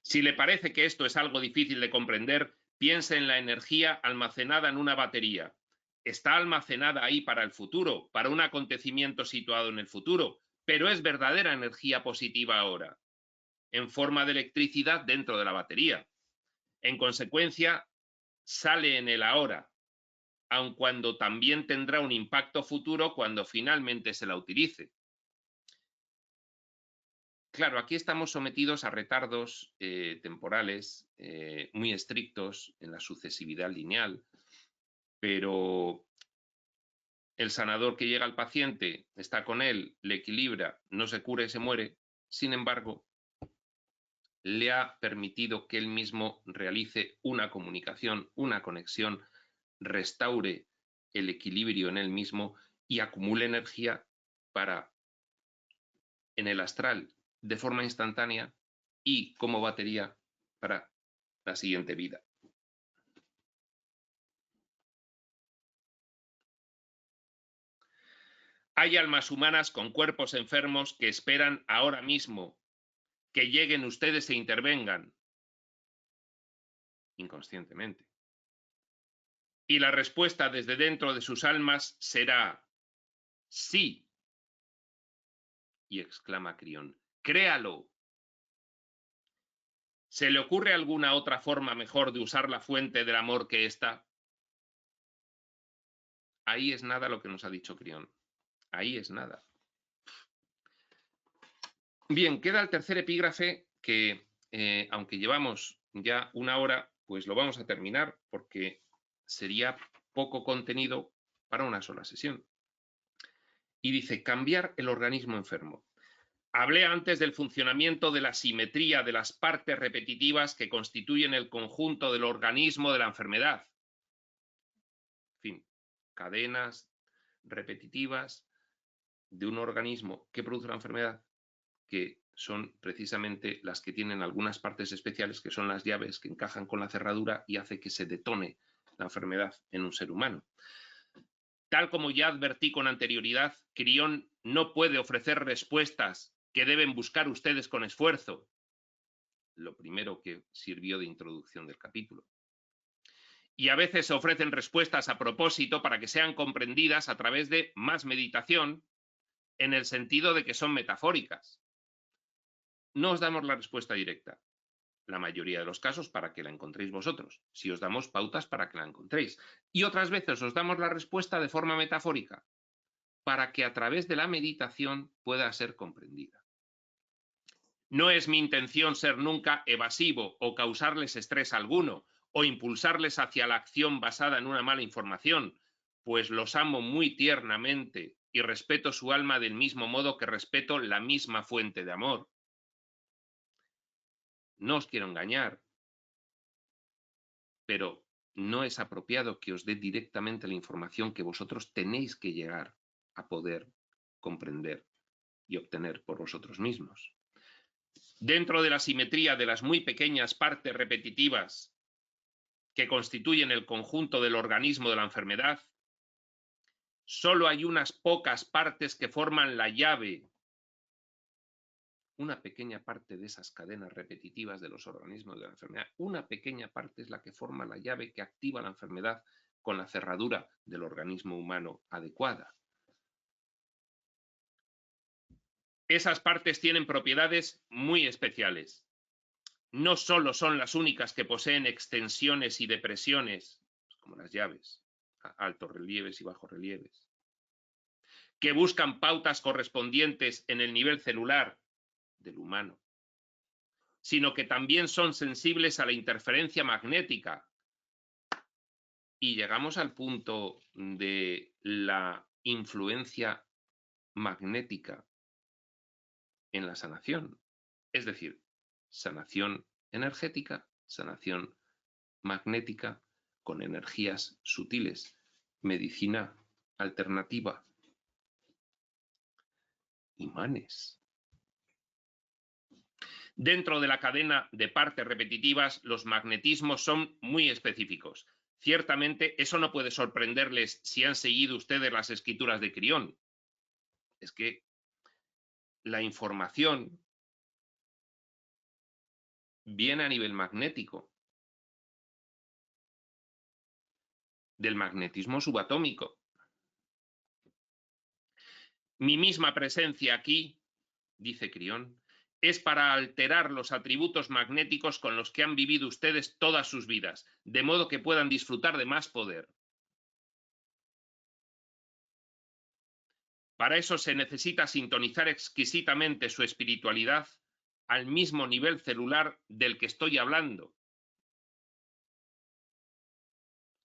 Si le parece que esto es algo difícil de comprender, piense en la energía almacenada en una batería. Está almacenada ahí para el futuro, para un acontecimiento situado en el futuro, pero es verdadera energía positiva ahora, en forma de electricidad dentro de la batería. En consecuencia, sale en el ahora, aun cuando también tendrá un impacto futuro cuando finalmente se la utilice. Claro, aquí estamos sometidos a retardos temporales muy estrictos en la sucesividad lineal, pero el sanador que llega al paciente, está con él, le equilibra, no se cura y se muere. Sin embargo, le ha permitido que él mismo realice una comunicación, una conexión, restaure el equilibrio en él mismo y acumule energía para, en el astral, de forma instantánea y como batería para la siguiente vida. Hay almas humanas con cuerpos enfermos que esperan ahora mismo que lleguen ustedes e intervengan inconscientemente. Y la respuesta desde dentro de sus almas será sí. Y exclama Crión, créalo. ¿Se le ocurre alguna otra forma mejor de usar la fuente del amor que esta? Ahí es nada lo que nos ha dicho Crión. Ahí es nada. Bien, queda el tercer epígrafe que, aunque llevamos ya una hora, pues lo vamos a terminar porque sería poco contenido para una sola sesión. Y dice, cambiar el organismo enfermo. Hablé antes del funcionamiento de la simetría de las partes repetitivas que constituyen el conjunto del organismo de la enfermedad. En fin, cadenas repetitivas de un organismo que produce la enfermedad, que son precisamente las que tienen algunas partes especiales, que son las llaves que encajan con la cerradura y hace que se detone la enfermedad en un ser humano. Tal como ya advertí con anterioridad, Crión no puede ofrecer respuestas que deben buscar ustedes con esfuerzo. Lo primero que sirvió de introducción del capítulo. Y a veces se ofrecen respuestas a propósito para que sean comprendidas a través de más meditación, en el sentido de que son metafóricas. No os damos la respuesta directa, la mayoría de los casos para que la encontréis vosotros, si os damos pautas para que la encontréis. Y otras veces os damos la respuesta de forma metafórica, para que a través de la meditación pueda ser comprendida. No es mi intención ser nunca evasivo o causarles estrés alguno, o impulsarles hacia la acción basada en una mala información, pues los amo muy tiernamente y respeto su alma del mismo modo que respeto la misma fuente de amor. No os quiero engañar, pero no es apropiado que os dé directamente la información que vosotros tenéis que llegar a poder comprender y obtener por vosotros mismos. Dentro de la simetría de las muy pequeñas partes repetitivas que constituyen el conjunto del organismo de la enfermedad, solo hay unas pocas partes que forman la llave. Una pequeña parte de esas cadenas repetitivas de los organismos de la enfermedad, una pequeña parte es la que forma la llave que activa la enfermedad con la cerradura del organismo humano adecuada. Esas partes tienen propiedades muy especiales. no solo son las únicas que poseen extensiones y depresiones, como las llaves, altos relieves y bajos relieves, que buscan pautas correspondientes en el nivel celular del humano, sino que también son sensibles a la interferencia magnética. Y llegamos al punto de la influencia magnética en la sanación, es decir, sanación energética, sanación magnética con energías sutiles, medicina alternativa, imanes. Dentro de la cadena de partes repetitivas, los magnetismos son muy específicos. Ciertamente, eso no puede sorprenderles si han seguido ustedes las escrituras de Crión. Es que la información viene a nivel magnético, del magnetismo subatómico. Mi misma presencia aquí, dice Crión, es para alterar los atributos magnéticos con los que han vivido ustedes todas sus vidas, de modo que puedan disfrutar de más poder. Para eso se necesita sintonizar exquisitamente su espiritualidad al mismo nivel celular del que estoy hablando.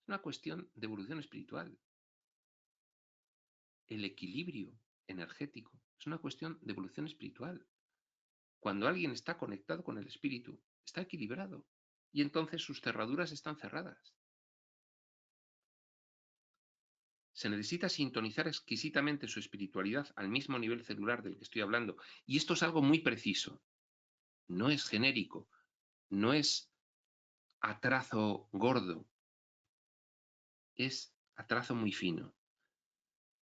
Es una cuestión de evolución espiritual. El equilibrio energético es una cuestión de evolución espiritual. Cuando alguien está conectado con el espíritu, está equilibrado y entonces sus cerraduras están cerradas. Se necesita sintonizar exquisitamente su espiritualidad al mismo nivel celular del que estoy hablando. Y esto es algo muy preciso. No es genérico, no es a trazo gordo, es a trazo muy fino.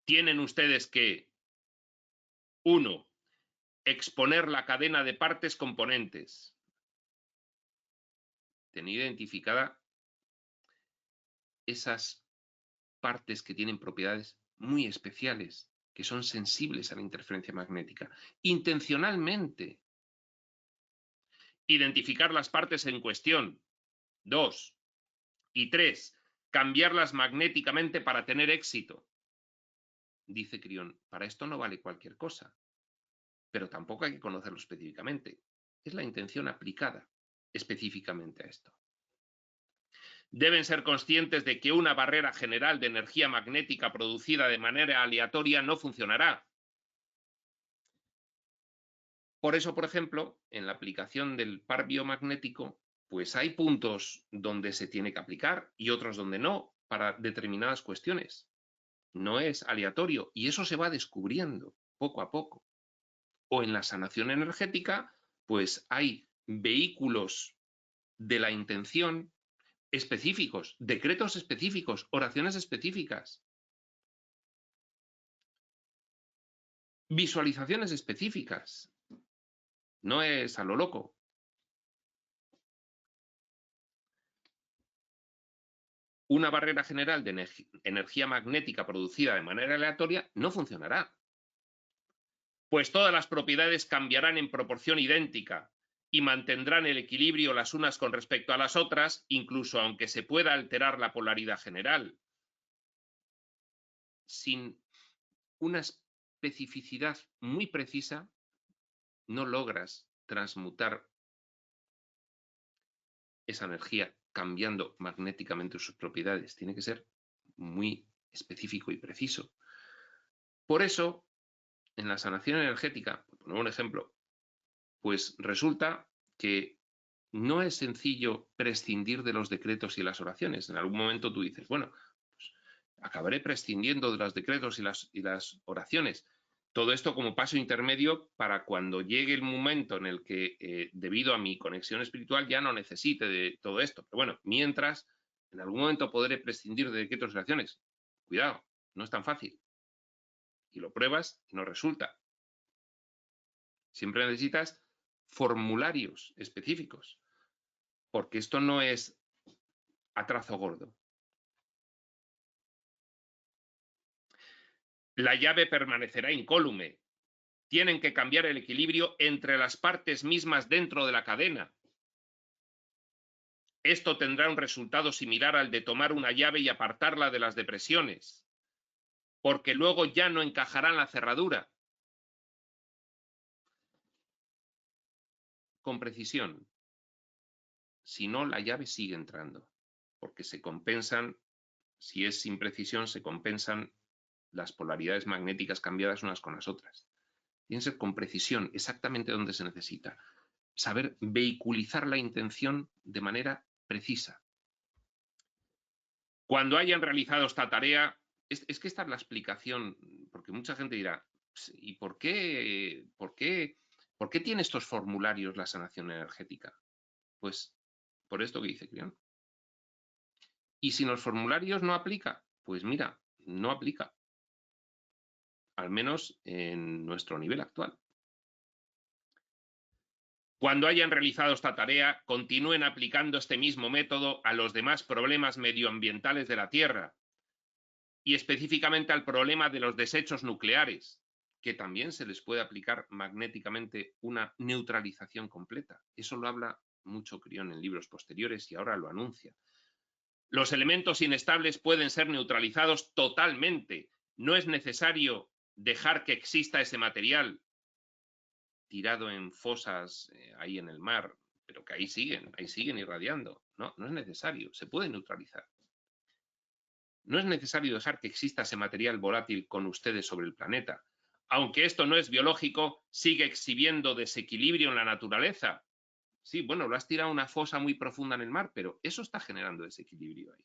Tienen ustedes que, 1, exponer la cadena de partes componentes. Tener identificada esas partes que tienen propiedades muy especiales, que son sensibles a la interferencia magnética, intencionalmente. Identificar las partes en cuestión. 2. Y 3. Cambiarlas magnéticamente para tener éxito. Dice Crión, para esto no vale cualquier cosa, pero tampoco hay que conocerlo específicamente. Es la intención aplicada específicamente a esto. Deben ser conscientes de que una barrera general de energía magnética producida de manera aleatoria no funcionará. Por eso, por ejemplo, en la aplicación del par biomagnético, pues hay puntos donde se tiene que aplicar y otros donde no, para determinadas cuestiones. No es aleatorio y eso se va descubriendo poco a poco. O en la sanación energética, pues hay vehículos de la intención específicos, decretos específicos, oraciones específicas, visualizaciones específicas. No es a lo loco. Una barrera general de energía magnética producida de manera aleatoria no funcionará, pues todas las propiedades cambiarán en proporción idéntica y mantendrán el equilibrio las unas con respecto a las otras, incluso aunque se pueda alterar la polaridad general. Sin una especificidad muy precisa, no logras transmutar esa energía cambiando magnéticamente sus propiedades. Tiene que ser muy específico y preciso. Por eso, en la sanación energética, por poner un ejemplo, pues resulta que no es sencillo prescindir de los decretos y las oraciones. En algún momento tú dices, bueno, pues acabaré prescindiendo de los decretos y las oraciones. Todo esto como paso intermedio para cuando llegue el momento en el que, debido a mi conexión espiritual, ya no necesite de todo esto. Pero bueno, mientras, en algún momento podré prescindir de decretos y oraciones. Cuidado, no es tan fácil. Y lo pruebas y no resulta. Siempre necesitas formularios específicos, porque esto no es a trazo gordo. La llave permanecerá incólume. Tienen que cambiar el equilibrio entre las partes mismas dentro de la cadena. Esto tendrá un resultado similar al de tomar una llave y apartarla de las depresiones, porque luego ya no encajará en la cerradura. Con precisión. Si no, la llave sigue entrando, porque se compensan, si es sin precisión, se compensan las polaridades magnéticas cambiadas unas con las otras. Tiene que ser con precisión, exactamente donde se necesita. Saber vehiculizar la intención de manera precisa. Cuando hayan realizado esta tarea, es que esta es la explicación, porque mucha gente dirá, ¿y por qué tiene estos formularios la sanación energética? Pues por esto que dice Crión. Y si en los formularios no aplica, pues mira, no aplica. Al menos en nuestro nivel actual. Cuando hayan realizado esta tarea, continúen aplicando este mismo método a los demás problemas medioambientales de la Tierra y específicamente al problema de los desechos nucleares, que también se les puede aplicar magnéticamente una neutralización completa. Eso lo habla mucho Crión en libros posteriores y ahora lo anuncia. Los elementos inestables pueden ser neutralizados totalmente. No es necesario dejar que exista ese material tirado en fosas ahí en el mar, pero que ahí siguen irradiando. No, no es necesario, se puede neutralizar. No es necesario dejar que exista ese material volátil con ustedes sobre el planeta. Aunque esto no es biológico, sigue exhibiendo desequilibrio en la naturaleza. Sí, bueno, lo has tirado a una fosa muy profunda en el mar, pero eso está generando desequilibrio ahí.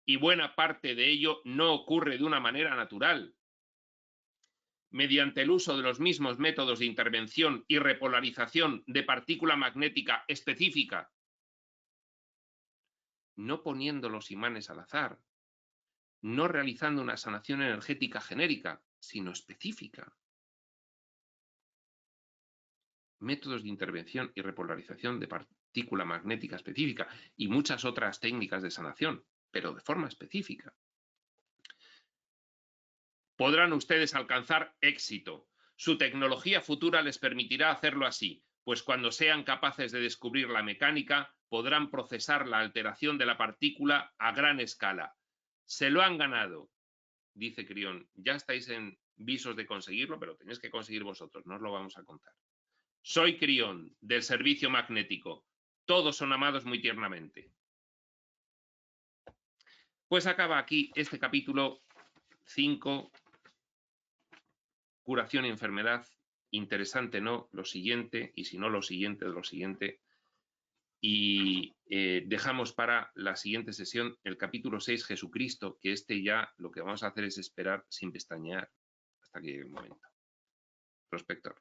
Y buena parte de ello no ocurre de una manera natural. Mediante el uso de los mismos métodos de intervención y repolarización de partícula magnética específica, no poniendo los imanes al azar, no realizando una sanación energética genérica, sino específica. Métodos de intervención y repolarización de partícula magnética específica y muchas otras técnicas de sanación, pero de forma específica. Podrán ustedes alcanzar éxito. Su tecnología futura les permitirá hacerlo así, pues cuando sean capaces de descubrir la mecánica, podrán procesar la alteración de la partícula a gran escala. Se lo han ganado, dice Crión. Ya estáis en visos de conseguirlo, pero tenéis que conseguir vosotros, no os lo vamos a contar. Soy Crión, del servicio magnético. Todos son amados muy tiernamente. Pues acaba aquí este capítulo 5, curación y enfermedad. Interesante, ¿no? Lo siguiente, y si no lo siguiente de lo siguiente. Y dejamos para la siguiente sesión el capítulo 6, Jesucristo, que este ya lo que vamos a hacer es esperar sin pestañear hasta que llegue el momento. Prospector.